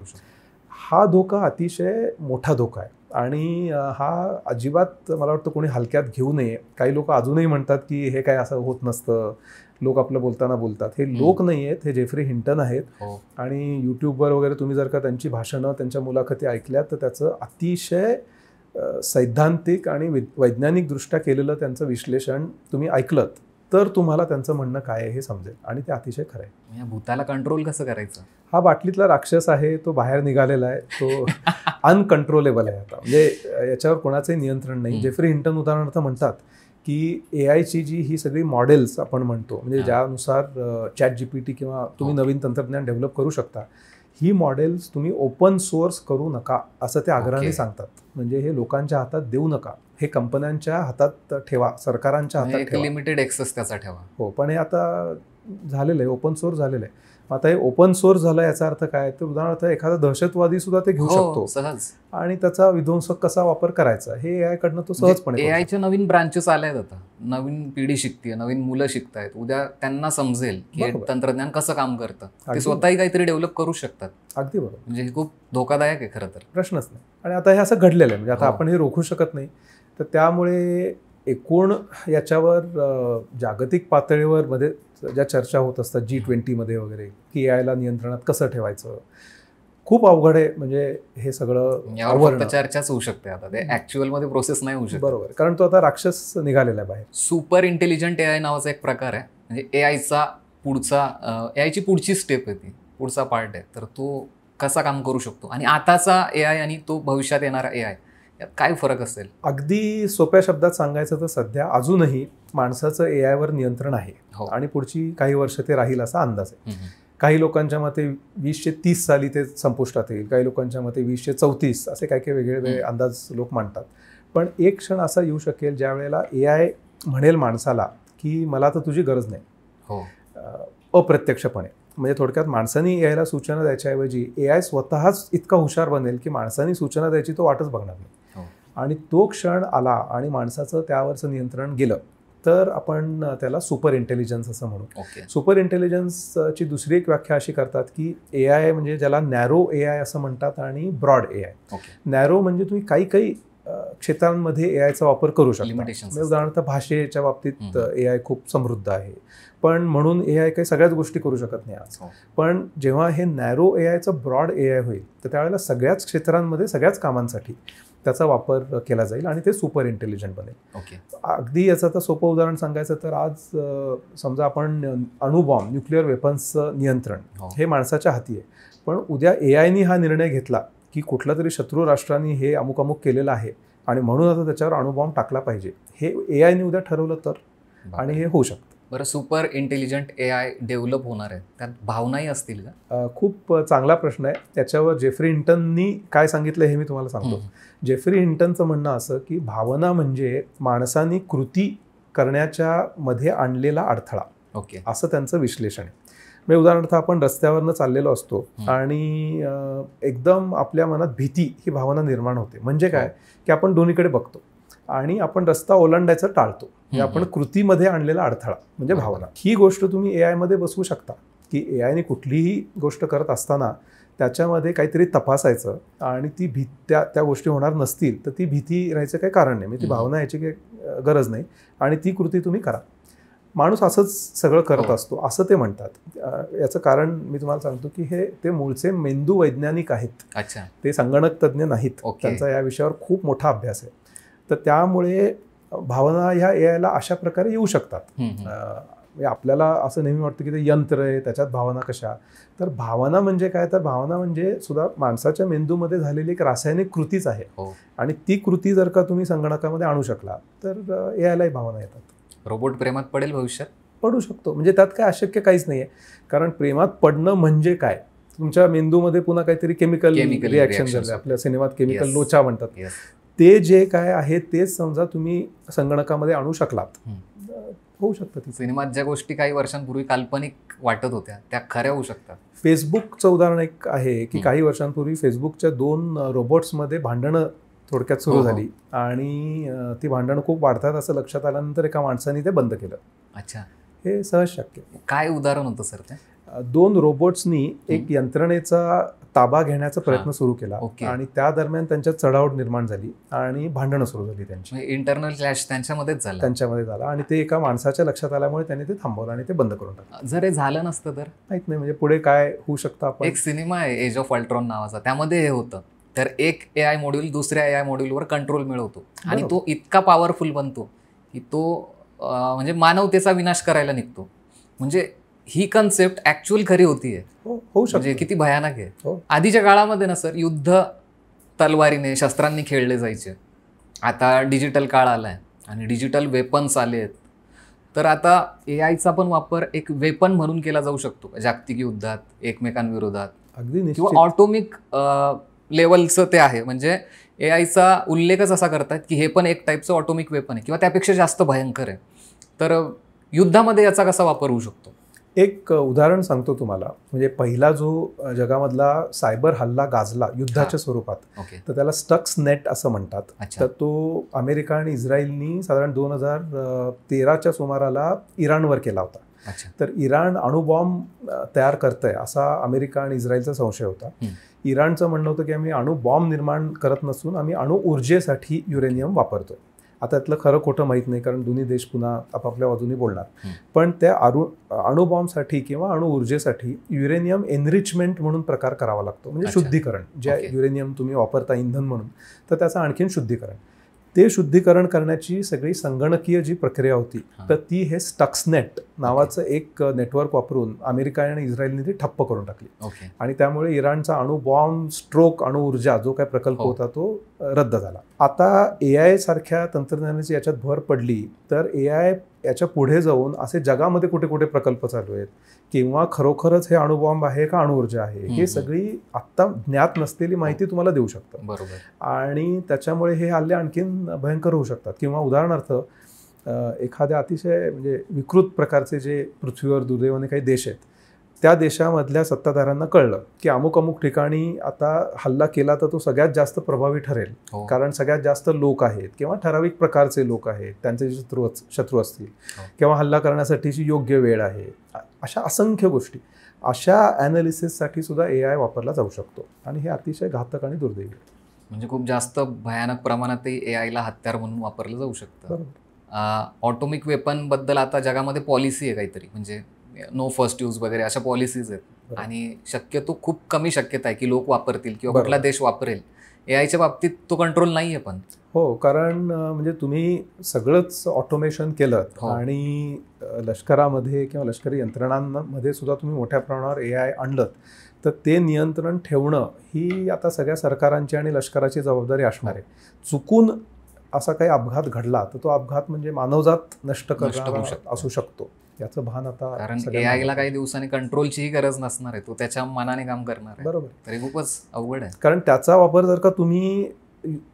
हा धोका अतिशय मोठा धोका आहे आणि हा अजिबात मला वाटतं कोणी हलक्यात घेऊ नये. काही लोक अजूनही म्हणतात की हे काय असं होत नसतं, लोक आपलं बोलताना बोलतात. हे लोक नाही आहेत, हे जेफ्री हिंटन आहेत. आणि यूट्यूबवर वगैरे तुम्ही जर का त्यांची भाषणं, त्यांच्या मुलाखती ऐकल्या तर त्याचं अतिशय सैद्धांतिक आणि वैज्ञानिकदृष्ट्या केलेलं त्यांचं विश्लेषण तुम्ही ऐकलं तर तुम्हाला त्यांचं म्हणणं काय आहे हे समजेल आणि ते अतिशय खरं आहे. या भूताला कंट्रोल कसं करायचं? हा बाटलीतला राक्षस आहे, तो बाहेर निघालेला आहे, तो अनकंट्रोलेबल आहे आता. म्हणजे याच्यावर कोणाचंही नियंत्रण नाही. जेफ्री हिंटन उदाहरणार्थ म्हणतात की AIची जी ही सगळी मॉडेल्स आपण म्हणतो, म्हणजे ज्यानुसार ChatGPT किंवा तुम्ही नवीन तंत्रज्ञान डेव्हलप करू शकता, ही मॉडेल्स तुम्ही ओपन सोर्स करू नका असं ते आग्रहाने सांगतात. म्हणजे हे लोकांच्या हातात देऊ नका, हे कंपन्यांच्या हातात ठेवा, सरकारांच्या हातात ठेवा, लिमिटेड ॲक्सेस त्याचा ठेवा. हो, पण हे आता झालेलं आहे, ओपन सोर्स झालेलं आहे. आता हे ओपन सोर्स झालं याचा अर्थ काय, तर उदाहरणार्थ एखादा दहशतवादी सुद्धा ते घेऊ शकतो सहज आणि त्याचा विध्वंसक कसा वापर करायचा हे AI कडनं तो सहजपणे. AIच्या नवीन ब्रांचेस आल्यात आता, नवीन पिढी शिकते, नवीन मुलं शिकतायत. उद्या त्यांना समजेल की तंत्रज्ञान कसं काम करतं, ते स्वतःही काहीतरी डेव्हलप करू शकतात. अगदी बरोबर. म्हणजे हे खूप धोकादायक आहे खरं तर, प्रश्नच नाही. आणि आता हे असं घडलेलं आहे, म्हणजे आता आपण हे रोखू शकत नाही. तर त्यामुळे एकूण याच्यावर जागतिक पातळीवर मध्ये ज्या चर्चा होत असतात G20 मध्ये वगैरे की AI ला नियंत्रणात कसं ठेवायचं, खूप अवघड आहे म्हणजे हे सगळं यावर आवरणं. फक्त चर्चाच होऊ शकते, आता ते ऍक्च्युअल मध्ये प्रोसेस नाही होऊ शकत. बरोबर, कारण तो आता राक्षस निघालेला आहे बाहेर. सुपर इंटेलिजंट एआय नावाचा एक प्रकार आहे, म्हणजे एआयचा एआयची पुढची स्टेप आहे, ती पुढचा पार्ट आहे. तर तो कसा काम करू शकतो आणि आताचा एआय आणि तो भविष्यात येणारा एआय यात काय फरक असेल? अगदी सोप्या शब्दात सांगायचं तर सध्या अजूनही माणसाचं एआयवर नियंत्रण आहे आणि पुढची काही वर्ष ते राहील असा अंदाज आहे. काही लोकांच्या मते 2030 साली ते संपुष्टात येईल, काही लोकांच्या मते 2034, असे काही काही वेगवेगळे अंदाज लोक मांडतात. पण एक क्षण असा येऊ शकेल ज्या वेळेला एआय म्हणेल माणसाला की मला तर तुझी गरज नाही, अप्रत्यक्षपणे. म्हणजे थोडक्यात माणसांनी एआयला सूचना द्यायच्याऐवजी एआय स्वतःच इतका हुशार बनेल की माणसांनी सूचना द्यायची तो वाटच बघणार नाही. आणि तो क्षण आला आणि माणसाचं त्यावरचं नियंत्रण गेलं तर आपण त्याला सुपर इंटेलिजन्स असं म्हणू. सुपर इंटेलिजन्सची दुसरी एक व्याख्या अशी करतात की एआय म्हणजे ज्याला नॅरो एआय असं म्हणतात आणि ब्रॉड एआय. नॅरो म्हणजे तुम्ही काही काही क्षेत्रांमध्ये एआयचा वापर करू शकता. उदाहरणार्थ भाषेच्या बाबतीत एआय खूप समृद्ध आहे, पण म्हणून एआय काही सगळ्याच गोष्टी करू शकत नाही आज. पण जेव्हा हे नॅरो एआयचं ब्रॉड एआय होईल तर त्यावेळेला सगळ्याच क्षेत्रांमध्ये सगळ्याच कामांसाठी त्याचा वापर केला जाईल आणि ते सुपर इंटेलिजंट बनेल. अगदी याचं तर सोपं उदाहरण सांगायचं तर आज समजा आपण अणुबॉम्ब, न्यूक्लिअर वेपन्सचं नियंत्रण हे माणसाच्या हाती आहे, पण उद्या एआयनी हा निर्णय घेतला की कुठला तरी शत्रू राष्ट्रांनी हे अमुक अमुक केलेलं आहे आणि म्हणून आता त्याच्यावर अणुबॉम्ब टाकला पाहिजे, हे एआयनी उद्या ठरवलं तर, आणि हे होऊ शकतं. बरं, सुपर इंटेलिजंट एआय डेव्हलप होणार आहे, त्यात भावनाही असतील का? खूप चांगला प्रश्न आहे. त्याच्यावर जेफ्री हिंटननी काय सांगितलं हे मी तुम्हाला सांगतो. जेफ्री हिंटनचं म्हणणं असं की भावना म्हणजे माणसांनी कृती करण्याच्या मध्ये आणलेला अडथळा, असं त्यांचं विश्लेषण आहे. म्हणजे उदाहरणार्थ आपण रस्त्यावरनं चाललेलो असतो आणि एकदम आपल्या मनात भीती ही भावना निर्माण होते. म्हणजे काय की आपण दोन्हीकडे बघतो आणि आपण रस्ता ओलांडायचं टाळतो. आपण कृतीमध्ये आणलेला अडथळा म्हणजे भावना. ही गोष्ट तुम्ही एआय मध्ये बसवू शकता की एआयने कुठलीही गोष्ट करत असताना त्याच्यामध्ये काहीतरी तपासायचं आणि ती त्या गोष्टी होणार नसतील तर ती भीती राहायचं काही कारण नाही, म्हणजे ती भावना याची काही गरज नाही आणि ती कृती तुम्ही करा. माणूस असंच सगळं करत असतो असं ते म्हणतात. याचं कारण मी तुम्हाला सांगतो की हे ते मूळचे मेंदू वैज्ञानिक आहेत. ते संगणक तज्ज्ञ नाहीत. त्यांचा या विषयावर खूप मोठा अभ्यास आहे. तर त्यामुळे भावना ह्या एआयला अशा प्रकारे येऊ शकतात. आपल्याला असं नेहमी वाटतं की ते यंत्र आहे, त्याच्यात भावना कशा. तर भावना म्हणजे काय, तर भावना म्हणजे सुद्धा माणसाच्या मेंदूमध्ये झालेली एक रासायनिक कृतीच आहे. आणि ती कृती जर का तुम्ही संगणकामध्ये आणू शकला तर एआयलाही भावना येतात. रोबोट प्रेमात पडेल भविष्यात? पडू शकतो, म्हणजे त्यात काय अशक्य काहीच नाही आहे. कारण प्रेमात पडणं म्हणजे काय, तुमच्या मेंदूमध्ये पुन्हा काहीतरी केमिकल रिॲक्शन झालं, आपल्या सिनेमात केमिकल लोचा म्हणतात, ते जे काय आहे तेच समजा तुम्ही संगणकामध्ये आणू शकलात, होऊ शकतं. सिनेमात ज्या गोष्टी काही वर्षांपूर्वी काल्पनिक वाटत होत्या त्या खऱ्या होऊ शकतात. फेसबुकचं उदाहरण एक आहे की काही वर्षांपूर्वी फेसबुकच्या 2 रोबोट्समध्ये भांडणं थोडक्यात सुरू झाली आणि ती भांडणं खूप वाढतात असं लक्षात आल्यानंतर एका माणसाने ते बंद केलं. हे सहज शक्य. काय उदाहरण होतं सर ते? 2 रोबोट्सनी एक यंत्रणेचा ताबा घेण्याचा प्रयत्न सुरू केला आणि त्या दरम्यान त्यांच्यात चढाओढ निर्माण झाली आणि भांडणं सुरू झाली त्यांची. इंटरनल क्लॅश त्यांच्यामध्येच झाला आणि ते एका माणसाच्या लक्षात आल्यामुळे त्यांनी ते थांबवलं आणि ते बंद करून टाकलं. जर हे झालं नसतं तर माहित नाही, म्हणजे पुढे काय होऊ शकतं. आपण एक सिनेमा आहे एज ऑफ अल्ट्रॉन नावाचा, त्यामध्ये हे होतं. तर एक एआय मॉड्यूल दुसऱ्या एआय मॉड्यूलवर कंट्रोल मिळवतो आणि तो इतका पॉवरफुल बनतो की तो म्हणजे मानवतेचा विनाश करायला निघतो. म्हणजे ही कन्सेप्ट ऍक्च्युअल खरी होतीये. म्हणजे किती भयानक आहे. आधीच्या काळामध्ये ना सर युद्ध तलवारीने शस्त्रांनी खेळले जायचे. आता डिजिटल काळ आलाय आणि डिजिटल वेपन्स आलेत. तर आता एआयचा पण वापर एक वेपन म्हणून केला जाऊ शकतो जागतिक युद्धात, एकमेकांविरोधात. अगदी किंवा ऑटोमिक लेवलचं ते आहे. म्हणजे एआयचा उल्लेखच असा करतात की हे पण एक टाईपचं ऑटोमिक वेपन आहे किंवा त्यापेक्षा जास्त भयंकर आहे. तर युद्धामध्ये याचा कसा वापर होऊ शकतो? एक उदाहरण सांगतो तुम्हाला. म्हणजे पहिला जो जगामधला सायबर हल्ला गाजला युद्धाच्या स्वरूपात, तर त्याला स्टक्सनेट असं म्हणतात. तर तो अमेरिका आणि इस्रायलनी साधारण 2013च्या सुमाराला इराणवर केला होता. तर इराण अणुबॉम्ब तयार करतंय असा अमेरिका आणि इस्रायलचा संशय होता. इराणचं म्हणणं होतं की आम्ही अणुबॉम्ब निर्माण करत नसून आम्ही अणु ऊर्जेसाठी युरेनियम वापरतोय. आता त्यातलं खरं खोटं माहीत नाही, कारण दोन्ही देश पुन्हा आपापल्या बाजूनी बोलणार. हम्म. पण त्या अणुबॉम्बसाठी किंवा अणुऊर्जेसाठी युरेनियम एनरिचमेंट म्हणून प्रकार करावा लागतो, म्हणजे अच्छा. शुद्धीकरण. जे Okay. युरेनियम तुम्ही वापरता इंधन म्हणून, तर त्याचं आणखीन शुद्धीकरण. ते शुद्धीकरण करण्याची सगळी संगणकीय जी प्रक्रिया होती, हां. तर ती हे स्टक्सनेट नावाचं एक नेटवर्क वापरून अमेरिका आणि इस्रायलने ती ठप्प करून टाकली. ओके. आणि त्यामुळे इराणचा अणुबॉम्ब स्ट्रोक अणुऊर्जा जो काही प्रकल्प हो. होता तो रद्द झाला. आता AI सारख्या तंत्रज्ञानाची याच्यात भर पडली तर AI याच्या पुढे जाऊन असे जगामध्ये कुठे कुठे प्रकल्प चालू आहेत किंवा खरोखरच हे अणुबॉम्ब आहे का अणुऊर्जा आहे, हम्म. हे सगळी आत्ता ज्ञात नसलेली माहिती तुम्हाला देऊ शकतं. बरोबर. आणि त्याच्यामुळे हे हल्ले आणखीन भयंकर होऊ शकतात. किंवा उदाहरणार्थ एखाद्या अतिशय म्हणजे विकृत प्रकारचे जे पृथ्वीवर दुर्दैवाने काही देश आहेत, त्या देशामधल्या सत्ताधाऱ्यांना कळलं की अमुक अमुक ठिकाणी आता हल्ला केला तर तो सगळ्यात जास्त प्रभावी ठरेल, हो. कारण सगळ्यात जास्त लोक आहेत किंवा ठराविक प्रकारचे लोक आहेत, त्यांचे जे शत्रू असतील, हो. किंवा हल्ला करण्यासाठीची योग्य वेळ आहे. अशा असंख्य गोष्टी, अशा ॲनालिसिससाठी सुद्धा AI वापरला जाऊ शकतो. आणि हे अतिशय घातक आणि दुर्दैवी आहे. म्हणजे खूप जास्त भयानक प्रमाणातही AI ला हत्यार म्हणून वापरलं जाऊ शकतं. बरोबर. ऑटोमिक वेपन बद्दल आता जगामध्ये पॉलिसी आहे काहीतरी, म्हणजे नो फर्स्ट यूज वगैरे अशा पॉलिसीज आहेत. बरोबर. आणि शक्यतो खूप कमी शक्यता आहे की लोक वापरतील किंवा बरोबर. कुठला देश वापरेल. AIच्या बाबतीत तो कंट्रोल नाही आहे. पण हो, कारण म्हणजे तुम्ही सगळंच ऑटोमेशन केलं हो. आणि लष्करामध्ये किंवा लष्करी यंत्रणांमध्ये सुद्धा तुम्ही मोठ्या प्रमाणावर AI आणलं, तर ते नियंत्रण ठेवणं ही आता सगळ्या सरकारांची आणि लष्कराची जबाबदारी असणार आहे. चुकून असा काही अपघात घडला तर तो अपघात म्हणजे मानवजात नष्ट होऊ करणारा शकतो. असू शकतो. याचं भान आता कारण सगळ्यांना AI ला आलं काही दिवसांनी कंट्रोलचीही गरज नसणार आहे. तो त्याच्या मनाने काम करणार आहे. बरोबर. तरी खूपच अवघड आहे. कारण त्याचा वापर जर का तुम्ही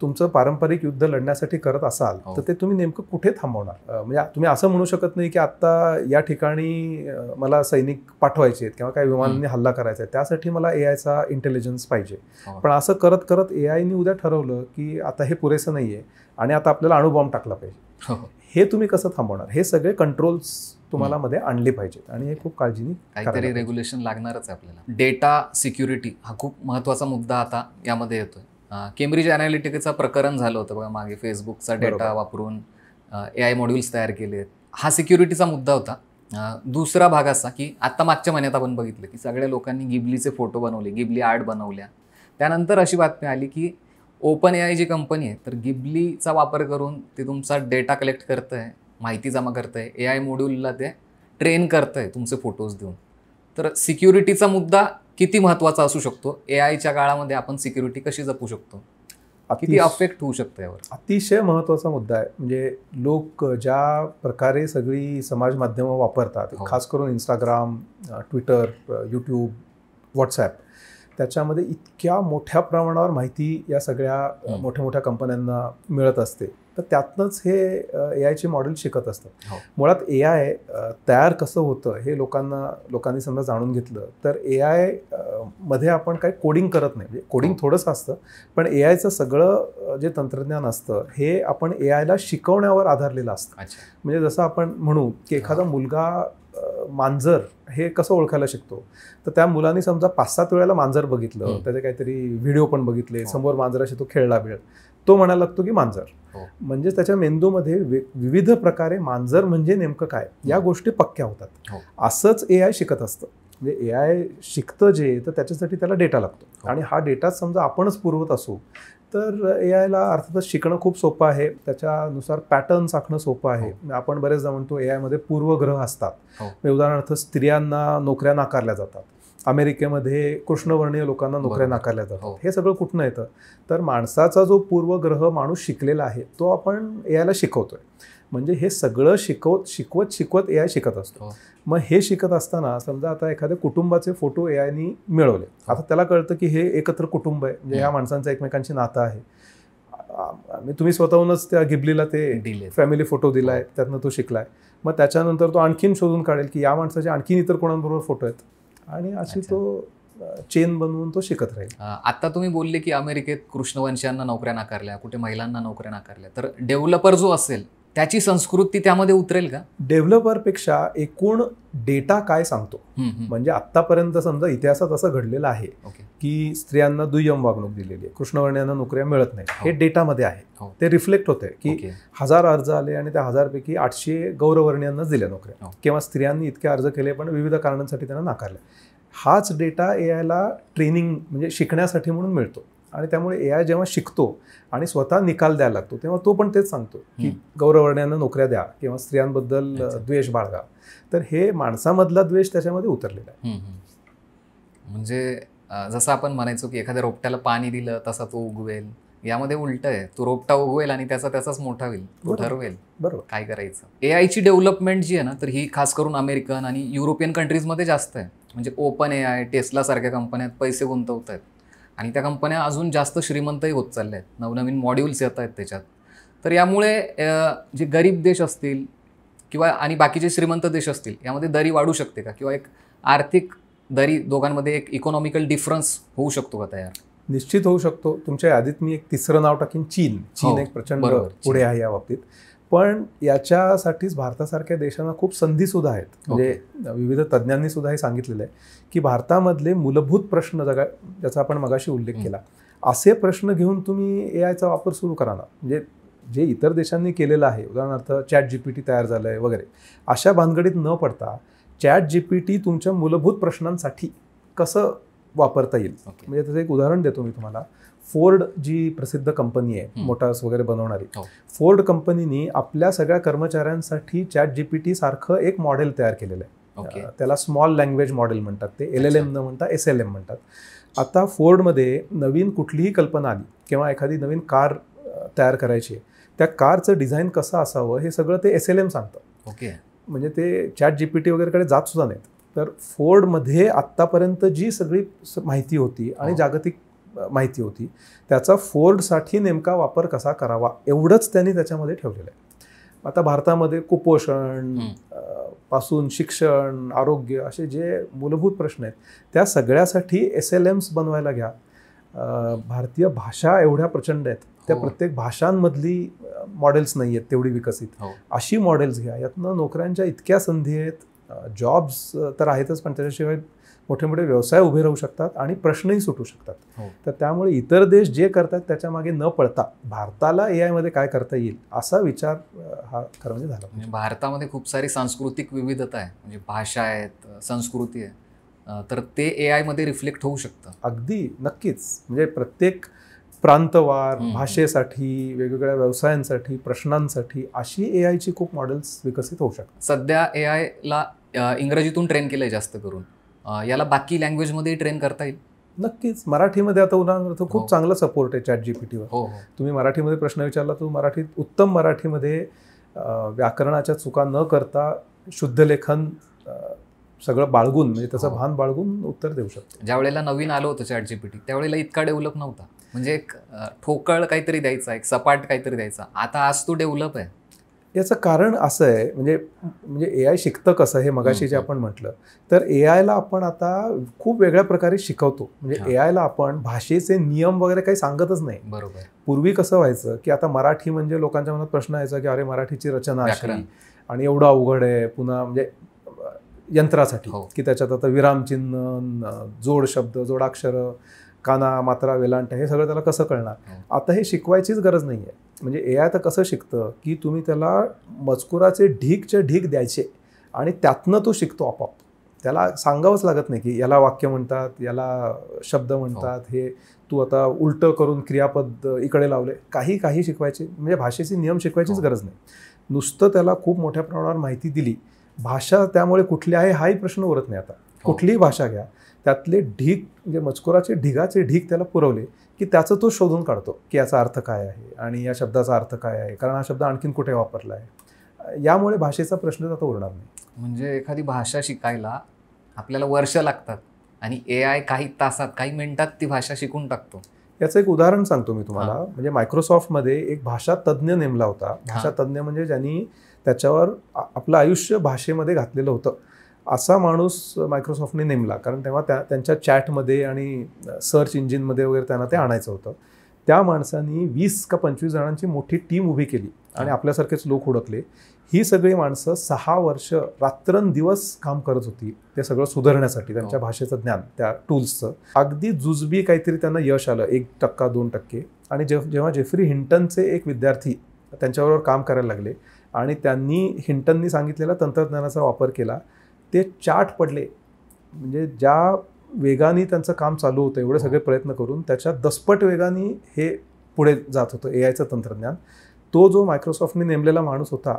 तुमचं पारंपरिक युद्ध लढण्यासाठी करत असाल हो. तर ते तुम्ही नेमकं कुठे थांबवणार? म्हणजे तुम्ही असं म्हणू शकत नाही की आता या ठिकाणी मला सैनिक पाठवायचे आहेत किंवा काही विमानांनी हल्ला करायचा आहे, त्यासाठी मला AIचा इंटेलिजन्स पाहिजे. हो. पण असं करत करत AIने उद्या ठरवलं की आता हे पुरेसं नाही आहे आणि आता आपल्याला अणुबॉम्ब टाकला पाहिजे. हो. हे तुम्ही कसं थांबवणार? हे सगळे कंट्रोल्स तुम्हाला मध्ये आणले पाहिजेत आणि हे खूप काळजीने करायला काहीतरी पाहिजे. रेग्युलेशन लागणारच आहे आपल्याला. डेटा सिक्युरिटी हा खूप महत्त्वाचा मुद्दा आता यामध्ये येतोय. केम्ब्रिज अनालिटिकाचं प्रकरण झालं होतं बघा मागे, फेसबुकचा डेटा बरोबर. वापरून AI मॉड्यूल्स तयार केले. हा सिक्युरिटीचा मुद्दा होता. दुसरा भाग असा की आता मागच्या महिन्यात आपण बघितलं की सगळ्या लोकांनी गिबलीचे फोटो बनवले, गिबली आर्ट बनवल्या. त्यानंतर अशी बातमी आली की OpenAI जी कंपनी आहे, तर गिबलीचा वापर करून ते तुमचा डेटा कलेक्ट करत आहे, माहिती जमा करत आहे, AI मॉड्यूलला ते ट्रेन करत आहे तुमचे फोटोज देऊन. तर सिक्युरिटीचा मुद्दा किती महत्त्वाचा असू शकतो? AIच्या काळामध्ये आपण सिक्युरिटी कशी जपू शकतो? किती अफेक्ट होऊ शकतं यावर? अतिशय महत्त्वाचा मुद्दा आहे. म्हणजे लोक ज्या प्रकारे सगळी समाज माध्यमं वापरतात, हो. खास करून इंस्टाग्राम, ट्विटर, यूट्यूब, व्हॉट्सॲप, त्याच्यामध्ये इतक्या मोठ्या प्रमाणावर माहिती या सगळ्या मोठ्या मोठ्या कंपन्यांना मिळत असते, तर त्यातनंच हे AIचे मॉडेल शिकत असतात. हो. मुळात AI तयार कसं होतं हे लोकांनी समजा जाणून घेतलं तर AI मध्ये आपण काही कोडिंग करत नाही. म्हणजे कोडिंग थोडंसं असतं, पण AIचं सगळं जे तंत्रज्ञान असतं हे आपण AIला शिकवण्यावर आधारलेलं असतं. अच्छा. म्हणजे जसं आपण म्हणू की एखादा मुलगा मांजर हे कसं ओळखायला शिकतो, तर त्या मुलांनी समजा 5-7 वेळेला मांजर बघितलं, त्याचे काहीतरी व्हिडिओ पण बघितले, समोर मांजराशी तो खेळला वेळ, तो म्हणायला लागतो की मांजर. हो. म्हणजे त्याच्या मेंदूमध्ये विविध प्रकारे मांजर म्हणजे नेमकं काय या गोष्टी पक्क्या होतात. हो. असंच AI शिकत असतं. म्हणजे AI शिकतं जे, तर त्याच्यासाठी त्याला डेटा लागतो. हो. आणि हा डेटा समजा आपणच पुरवत असू तर AIला अर्थातच शिकणं खूप सोपं आहे. त्याच्यानुसार पॅटर्न्स आखणं सोपं आहे. आपण बरेचदा म्हणतो AIमध्ये पूर्वग्रह असतात. हो. म्हणजे उदाहरणार्थ स्त्रियांना नोकऱ्या नाकारल्या जातात. अमेरिकेमध्ये कृष्णवर्णीय लोकांना नोकऱ्या बरोबर. नाकारल्या जातात. हो. हे सगळं कुठनं येतं? तर माणसाचा जो पूर्वग्रह माणूस शिकलेला आहे तो आपण AIला शिकवतोय. म्हणजे हे सगळं शिकवत AI शिकत असतो. हो. मग हे शिकत असताना समजा आता एखाद्या कुटुंबाचे फोटो AIनी मिळवले, आता त्याला कळतं की हे एकत्र कुटुंब आहे, म्हणजे ह्या माणसांचं एकमेकांची नातं आहे. तुम्ही स्वतःहूनच त्या गिबलीला ते फॅमिली फोटो दिलाय, त्यातनं तो शिकलाय. मग त्याच्यानंतर तो आणखीन शोधून काढेल की या माणसाचे आणखीन इतर कोणाबरोबर फोटो आहेत, आणि अशी तो चेन बनवून तो शिकत राहील. आता तुम्ही बोलले की अमेरिकेत कृष्णवंशीयांना नोकऱ्या नाकारल्या, कुठे महिलांना नोकऱ्या नाकारल्या. तर डेव्हलपर जो असेल त्याची संस्कृती त्यामध्ये उतरेल का? डेव्हलपरपेक्षा एकूण डेटा काय सांगतो, म्हणजे आतापर्यंत समजा इतिहासात असं घडलेलं आहे की स्त्रियांना दुय्यम वागणूक दिलेली आहे, कृष्णवर्णियांना नोकऱ्या मिळत नाही, हे डेटामध्ये आहे. ते रिफ्लेक्ट होते की 1000 अर्ज आले आणि त्या 1000पैकी 800 गौरवर्णियांनाच दिल्या नोकऱ्या, किंवा स्त्रियांनी इतके अर्ज केले पण विविध कारणांसाठी त्यांना नाकारले. हाच डेटा एआयला ट्रेनिंग म्हणजे शिकण्यासाठी म्हणून मिळतो. आणि त्यामुळे एआय जेव्हा शिकतो आणि स्वतः निकाल द्यायला लागतो तेव्हा तो पण तेच सांगतो की गौरवर्णियांना नोकऱ्या द्या किंवा स्त्रियांबद्दल द्वेष बाळगा. तर हे माणसामधला द्वेष त्याच्यामध्ये उतरलेला आहे. म्हणजे जसं आपण म्हणायचो की एखाद्या रोपट्याला पाणी दिलं तसा तो उगवेल, यामध्ये उलट आहे. तो रोपटा उगवेल आणि त्याचाच मोठा होईल, तो ठरवेल बरोबर काय करायचं. एआयची डेव्हलपमेंट जी आहे ना, तर ही खास करून अमेरिकन आणि युरोपियन कंट्रीजमध्ये जास्त आहे. म्हणजे ओपन एआय, टेस्ला सारख्या कंपन्यात पैसे गुंतवत आहेत आणि त्या कंपन्या अजून जास्त श्रीमंतही होत चालल्या आहेत. नवनवीन मॉड्यूल्स येत आहेत त्याच्यात. तर यामुळे जे गरीब देश असतील किंवा आणि बाकीचे श्रीमंत देश असतील यामध्ये दरी वाढू शकते का, किंवा एक आर्थिक दरी दोघांमध्ये एक इकॉनॉमिकल डिफरन्स होऊ शकतो का तयार? निश्चित होऊ शकतो. तुमच्या यादीत मी एक तिसरं नाव टाकीन, चीन एक प्रचंड पुढे आहे या बाबतीत. पण याच्यासाठीच भारतासारख्या देशांना खूप संधीसुद्धा आहेत. म्हणजे विविध तज्ज्ञांनी सुद्धा हे सांगितलेलं आहे की भारतामधले मूलभूत प्रश्न ज्याचा आपण मगाशी उल्लेख केला, असे प्रश्न घेऊन तुम्ही एआयचा वापर सुरू करा ना. म्हणजे जे इतर देशांनी केलेलं आहे, उदाहरणार्थ ChatGPT तयार झालं आहे वगैरे, अशा भानगडीत न पडता ChatGPT तुमच्या मूलभूत प्रश्नांसाठी कसं वापरता येईल. म्हणजे त्याचं एक उदाहरण देतो मी तुम्हाला. फोर्ड जी प्रसिद्ध कंपनी आहे मोटार्स वगैरे बनवणारी, फोर्ड कंपनीनी आपल्या सगळ्या कर्मचाऱ्यांसाठी ChatGPT सारखं एक मॉडेल तयार केलेलं आहे. त्याला स्मॉल लँग्वेज मॉडेल म्हणतात. ते LLM न म्हणता SLM म्हणतात. आता फोर्डमध्ये नवीन कुठलीही कल्पना आली किंवा एखादी नवीन कार तयार करायची आहे, त्या कारचं डिझाईन कसं असावं हे सगळं ते SLM सांगतं. म्हणजे ते ChatGPT वगैरेकडे जात सुद्धा नाहीत. तर फोर्डमध्ये आत्तापर्यंत जी सगळी माहिती होती आणि जागतिक माहिती होती त्याचा फोर्डसाठी नेमका वापर कसा करावा एवढंच त्यांनी त्याच्यामध्ये ठेवलेलं आहे. आता भारतामध्ये कुपोषण पासून शिक्षण, आरोग्य असे जे मूलभूत प्रश्न आहेत त्या सगळ्यासाठी SLMs बनवायला घ्या. भारतीय भाषा एवढ्या प्रचंड आहेत, त्या प्रत्येक भाषांमधली मॉडेल्स नाही आहेत तेवढी विकसित, अशी मॉडेल्स घ्या. यातनं नोकऱ्यांच्या इतक्या संधी आहेत, जॉब्स तर आहेतच पण त्याच्याशिवाय मोठे मोठे व्यवसाय उभे राहू शकतात आणि प्रश्नही सुटू शकतात. तर त्यामुळे इतर देश जे करतात त्याच्या मागे न पडता भारताला एआय मध्ये काय करता येईल असा विचार हा खरं म्हणजे झाला. म्हणजे भारतामध्ये खूप सारी सांस्कृतिक विविधता आहे, म्हणजे भाषा आहेत, संस्कृती आहे, तर ते एआय मध्ये रिफ्लेक्ट होऊ शकतं. अगदी नक्कीच. म्हणजे प्रत्येक प्रांतवार, भाषेसाठी, वेगवेगळ्या व्यवसायांसाठी, प्रश्नांसाठी अशी एआयची खूप मॉडेल्स विकसित होऊ शकतात. सध्या एआयला इंग्रजीतून ट्रेन केलंय जास्त करून, याला बाकी लँग्वेजमध्ये ट्रेन करता येईल? नक्कीच. मराठीमध्ये आता उदाहरणार्थ खूप चांगला सपोर्ट आहे ChatGPTवर. तुम्ही मराठीमध्ये प्रश्न विचारला तर मराठीत उत्तम मराठीमध्ये व्याकरणाच्या चुका न करता शुद्ध लेखन सगळं बाळगून म्हणजे त्याचं भान बाळगून उत्तर देऊ शकतो. ज्या वेळेला नवीन आलं होतं ChatGPT त्यावेळेला इतका डेव्हलप नव्हता. म्हणजे एक ठोकळ काहीतरी द्यायचा, एक सपाट काहीतरी द्यायचा. आता आज तो डेव्हलप आहे. याचं कारण असं आहे, म्हणजे एआय शिकतं कसं हे मगाशी जे आपण म्हटलं, तर एआयला आपण आता खूप वेगळ्या प्रकारे शिकवतो. म्हणजे एआयला आपण भाषेचे नियम वगैरे काही सांगतच नाही. बरोबर. पूर्वी कसं व्हायचं की आता मराठी म्हणजे लोकांच्या मनात प्रश्न यायचा की अरे मराठीची रचना अशी आणि एवढं अवघड आहे, पुन्हा म्हणजे यंत्रासाठी की त्याच्यात आता विरामचिन्ह, जोड शब्द, जोडाक्षर, काना, मात्रा, वेलांट हे सगळं त्याला कसं कळणार. आता हे शिकवायचीच गरज नाही आहे. म्हणजे एआय तर कसं शिकतं की तुम्ही त्याला मजकुराचे ढीगचे ढीग द्यायचे आणि त्यातनं तो शिकतो आपोआप. त्याला सांगावंच लागत नाही की याला वाक्य म्हणतात, याला शब्द म्हणतात, हे तू आता उलटं करून क्रियापद इकडे लावले, काही शिकवायचे म्हणजे भाषेचे नियम शिकवायचीच गरज नाही. नुसतं त्याला खूप मोठ्या प्रमाणावर माहिती दिली. भाषा त्यामुळे कुठली आहे हाही प्रश्न उरत नाही. आता कुठलीही भाषा घ्या, त्यातले ढीग म्हणजे मजकुराचे ढिगाचे ढीग त्याला पुरवले की त्याचं तो शोधून काढतो की याचा अर्थ काय आहे आणि या शब्दाचा अर्थ काय आहे, कारण हा शब्द आणखीन कुठे वापरला आहे. यामुळे भाषेचा प्रश्नच आता उरणार नाही. म्हणजे एखादी भाषा शिकायला आपल्याला वर्ष लागतात आणि एआय काही तासात, काही मिनिटात ती भाषा शिकून टाकतो. याचं एक उदाहरण सांगतो मी तुम्हाला. म्हणजे मायक्रोसॉफ्टमध्ये एक भाषा तज्ज्ञ नेमला होता. भाषा तज्ज्ञ म्हणजे ज्यांनी त्याच्यावर आपलं आयुष्य भाषेमध्ये घातलेलं होतं असा माणूस मायक्रोसॉफ्टने नेमला. कारण तेव्हा त्यांच्या चॅटमध्ये आणि सर्च इंजिनमध्ये वगैरे त्यांना ते आणायचं होतं. त्या माणसांनी 20 का 25 जणांची मोठी टीम उभी केली आणि आपल्यासारखेच लोक हुडकले. ही सगळी माणसं 6 वर्ष रात्रंदिवस काम करत होती ते सगळं सुधारण्यासाठी, त्यांच्या भाषेचं ज्ञान, त्या टूल्सचं. अगदी जुजबी काहीतरी त्यांना यश आलं, 1% 2%. आणि जेव्हा जेफ्री हिंटनचे एक विद्यार्थी त्यांच्याबरोबर काम करायला लागले आणि त्यांनी हिंटननी सांगितलेला तंत्रज्ञानाचा वापर केला, ते चार्ट पडले. म्हणजे ज्या वेगाने त्यांचं काम चालू होतं, एवढे सगळे प्रयत्न करून, त्याच्या दसपट वेगाने हे पुढे जात होतं एआयचं तंत्रज्ञान. तो जो मायक्रोसॉफ्टने नेमलेला माणूस होता,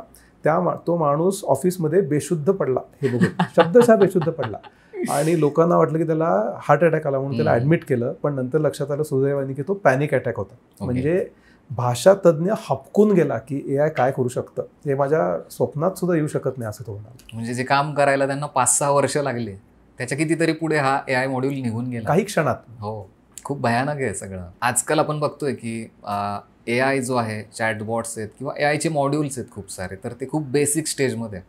तो माणूस ऑफिसमध्ये बेशुद्ध पडला, हे बघून शब्दशः बेशुद्ध पडला. आणि लोकांना वाटलं की त्याला हार्ट अटॅक आला म्हणून त्याला ॲडमिट केलं. पण नंतर लक्षात आलं सुदैवाने की तो पॅनिक अटॅक होता. म्हणजे भाषा तज्ज्ञ हपकून गेला की एआय काय करू शकतं, हे माझ्या स्वप्नात सुद्धा येऊ शकत नाही असं तो म्हणाला. म्हणजे जे काम करायला त्यांना 5-6 वर्ष लागले, त्याच्या कितीतरी पुढे हा एआय मॉड्यूल निघून गेला काही क्षणात. हो, खूप भयानक आहे सगळं. आजकाल आपण बघतोय की एआय जो आहे, चॅटबॉट्स आहेत किंवा एआयचे मॉड्यूल्स आहेत खूप सारे, तर ते खूप बेसिक स्टेजमध्ये.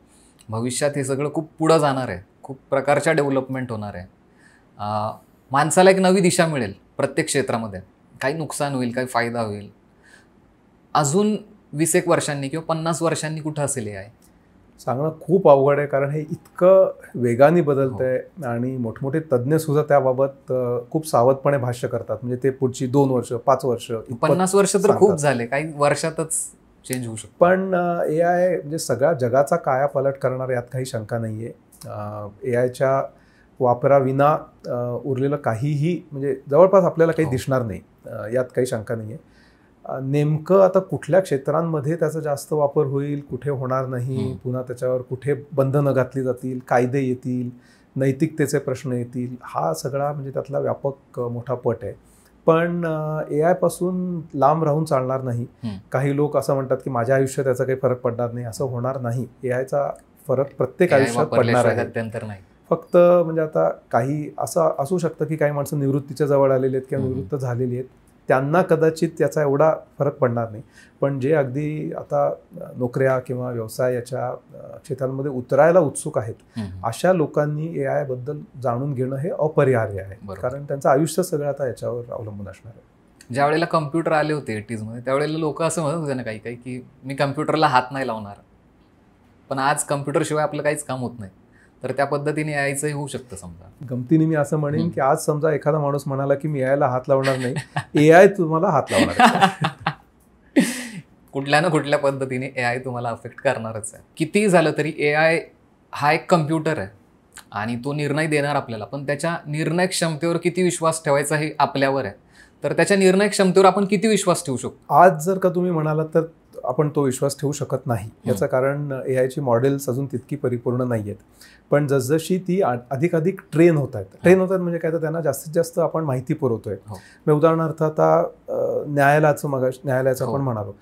भविष्यात हे सगळं खूप पुढं जाणार आहे, खूप प्रकारच्या डेव्हलपमेंट होणार आहे. माणसाला एक नवी दिशा मिळेल प्रत्येक क्षेत्रामध्ये. काही नुकसान होईल, काही फायदा होईल. अजून 20 वर्षांनी किंवा 50 वर्षांनी कुठं असेल एआय सांगणं खूप अवघड आहे, कारण हे इतकं वेगाने बदलतंय. आणि मोठमोठे तज्ज्ञ सुद्धा त्याबाबत खूप सावधपणे भाष्य करतात. म्हणजे ते पुढची 2 वर्ष 5 वर्ष 50 वर्ष तर खूप झाले, काही वर्षातच चेंज होऊ शकतो. पण एआय म्हणजे सगळ्या जगाचा कायापालट करणार, यात काही शंका नाही आहे. एआयच्या वापराविना उरलेलं काहीही म्हणजे जवळपास आपल्याला काही दिसणार नाही, यात काही शंका नाही आहे. नेमकं आता कुठल्या क्षेत्रांमध्ये त्याचा जास्त वापर होईल, कुठे होणार नाही, पुन्हा त्याच्यावर कुठे बंधनं घातली जातील, कायदे येतील, नैतिकतेचे प्रश्न येतील, हा सगळा म्हणजे त्यातला व्यापक मोठा पट आहे. पण एआयपासून लांब राहून चालणार नाही. काही लोक असं म्हणतात की माझ्या आयुष्यात याचा काही फरक पडणार नाही. असं होणार नाही. एआयचा फरक प्रत्येक आयुष्यात पडणार आहे. फक्त म्हणजे आता काही असं असू शकतं की काही माणसं निवृत्तीच्या जवळ आलेली आहेत किंवा निवृत्त झालेली आहेत, त्यांना कदाचित याचा एवढा फरक पडणार नाही. पण जे अगदी आता नोकऱ्या किंवा व्यवसाय याच्या क्षेत्रांमध्ये उतरायला उत्सुक आहेत, अशा लोकांनी एआय बद्दल जाणून घेणं हे अपरिहार्य आहे. कारण त्यांचं आयुष्य सगळं आता याच्यावर अवलंबून असणार आहे. ज्या वेळेला कम्प्युटर आले होते 80s मध्ये, त्यावेळेला लोक असं म्हणत होते ना काही काही की मी कम्प्युटरला हात नाही लावणार. पण आज कम्प्युटरशिवाय आपलं काहीच काम होत नाही. तर त्या पद्धतीने एआयचंही होऊ शकतं. समजा गमतीने मी असं म्हणेन की आज समजा एखादा माणूस म्हणाला की मी एआयला हात लावणार नाही, एआय तुम्हाला हात लावणार. कुठल्या ना कुठल्या पद्धतीने एआय तुम्हाला अफेक्ट करणारच आहे. कितीही झालं तरी एआय हा एक कम्प्युटर आहे आणि तो निर्णय देणार आपल्याला. पण त्याच्या निर्णय क्षमतेवर किती विश्वास ठेवायचा हे आपल्यावर आहे. तर त्याच्या निर्णय क्षमतेवर आपण किती विश्वास ठेवू शकतो? आज जर का तुम्ही म्हणालात तर आपण तो विश्वास ठेवू शकत नाही. याचं कारण एआयची मॉडेल्स अजून तितकी परिपूर्ण नाही आहेत. पण जसजशी ती अधिकाधिक ट्रेन होत आहेत म्हणजे काय, तर त्यांना जास्तीत जास्त आपण माहिती पुरवतोय. मी उदाहरणार्थ आता न्यायालयाचं आपण म्हणालो.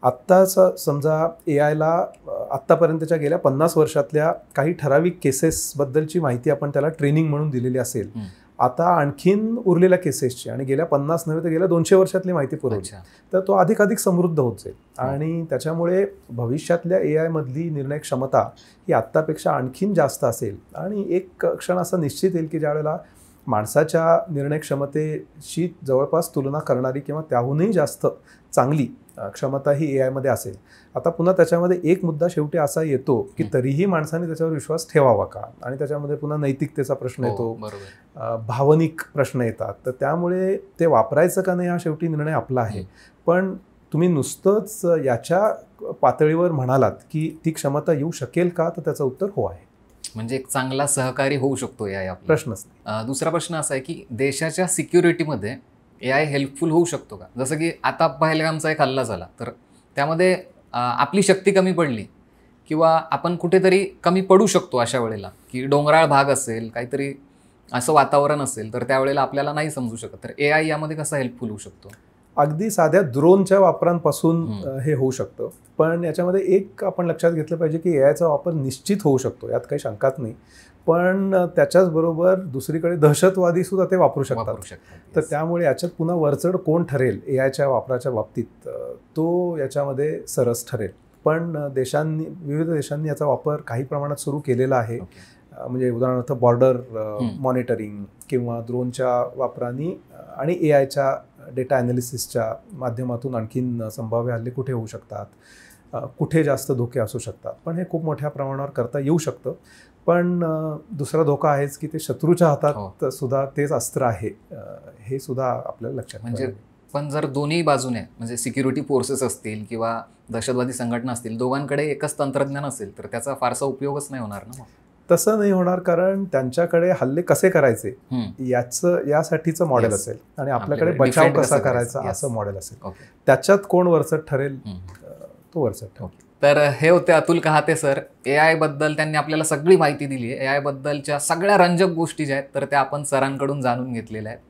आत्ताच समजा एआयला आत्तापर्यंतच्या गेल्या 50 वर्षातल्या काही ठराविक केसेसबद्दलची माहिती आपण त्याला ट्रेनिंग म्हणून दिलेली असेल. आता आणखीन उरलेल्या केसेसची आणि गेल्या 50 नव्हे तर गेल्या 200 वर्षातली माहिती पुरवली, तर तो अधिकाधिक समृद्ध होत जाईल. आणि त्याच्यामुळे भविष्यातल्या एआय मधली निर्णय क्षमता ही आत्तापेक्षा आणखीन जास्त असेल. आणि एक क्षण असा निश्चित येईल की ज्यावेळेला माणसाच्या निर्णय क्षमतेशी जवळपास तुलना करणारी किंवा त्याहूनही जास्त चांगली क्षमता ही एआयमध्ये असेल. आता पुन्हा त्याच्यामध्ये एक मुद्दा शेवटी असा येतो की तरीही माणसाने त्याच्यावर विश्वास ठेवावा का, आणि त्याच्यामध्ये पुन्हा नैतिकतेचा प्रश्न येतो, भावनिक प्रश्न येतात. तर त्यामुळे ते वापरायचं का नाही हा शेवटी निर्णय आपला आहे. पण तुम्ही नुसतंच याच्या पातळीवर म्हणालात की ती क्षमता येऊ शकेल का, तर त्याचं उत्तर हो आहे. म्हणजे एक चांगला सहकारी होऊ शकतो एआय. प्रश्नच नाही. दुसरा प्रश्न असा आहे की देशाच्या सिक्युरिटीमध्ये एआय हेल्पफुल होऊ शकतो का? जसं की आता पहलगामचा एक हल्ला झाला, तर त्यामध्ये आपली शक्ती कमी पडली किंवा आपण कुठेतरी कमी पडू शकतो अशा वेळेला, की डोंगराळ भाग असेल, काहीतरी असं वातावरण असेल, तर त्यावेळेला आपल्याला नाही समजू शकत. तर एआय यामध्ये कसा हेल्पफुल होऊ शकतो? अगदी साध्या ड्रोनच्या वापरांपासून हे होऊ शकतं. पण याच्यामध्ये एक आपण लक्षात घेतलं पाहिजे की एआयचा वापर निश्चित होऊ शकतो, यात काही शंकाच नाही. पण त्याच्याचबरोबर दुसरीकडे दहशतवादी सुद्धा ते वापरू शकतात. तर त्यामुळे याच्यात पुन्हा वरचढ कोण ठरेल एआयच्या वापराच्या बाबतीत, तो याच्यामध्ये सरस ठरेल. पण विविध देशांनी याचा वापर काही प्रमाणात सुरू केलेला आहे. म्हणजे उदाहरणार्थ बॉर्डर मॉनिटरिंग किंवा ड्रोनच्या वापराने आणि एआयच्या डेटा ॲनालिसिसच्या माध्यमातून आणखीन संभाव्य हल्ले कुठे होऊ शकतात. कुठे जास्त धोके असू शकतात. पण हे खूप मोठ्या प्रमाणावर करता येऊ शकतं. पण दुसरा धोका आहेच की ते शत्रूच्या हातात सुद्धा तेच अस्त्र आहे, हे सुद्धा आपल्याला लक्षात म्हणजे पण जर दोन्ही बाजूने म्हणजे सिक्युरिटी फोर्सेस असतील किंवा दहशतवादी संघटना असतील, दोघांकडे एकच तंत्रज्ञान असेल तर त्याचा फारसा उपयोगच नाही होणार ना. तसं नाही होणार, कारण त्यांच्याकडे हल्ले कसे करायचे यासाठीचं मॉडेल असेल आणि आपल्याकडे बचाव कसा करायचा असं मॉडेल असेल. त्याच्यात कोण वरचढ ठरेल तो वरचढ ठरेल. तर हे होते अतुल कहाते सर. AI बद्दल त्यांनी आपल्याला सगळी माहिती दिली आहे. AI बद्दलच्या सगळ्या रंजक गोष्टी ज्या आहेत तर त्या आपण सरांकडून जाणून घेतलेल्या आहेत.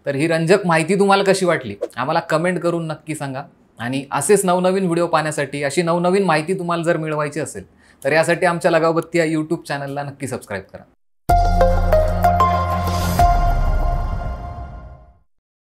तर ही रंजक माहिती तुम्हाला कशी वाटली आम्हाला कमेंट करून नक्की सांगा. आणि असेच नवनवीन व्हिडिओ पाहण्यासाठी, अशी नवनवीन माहिती तुम्हाला जर मिळवायची असेल तर यासाठी आमच्या लगावबत्ती या YouTube चॅनलला नक्की सबस्क्राईब करा.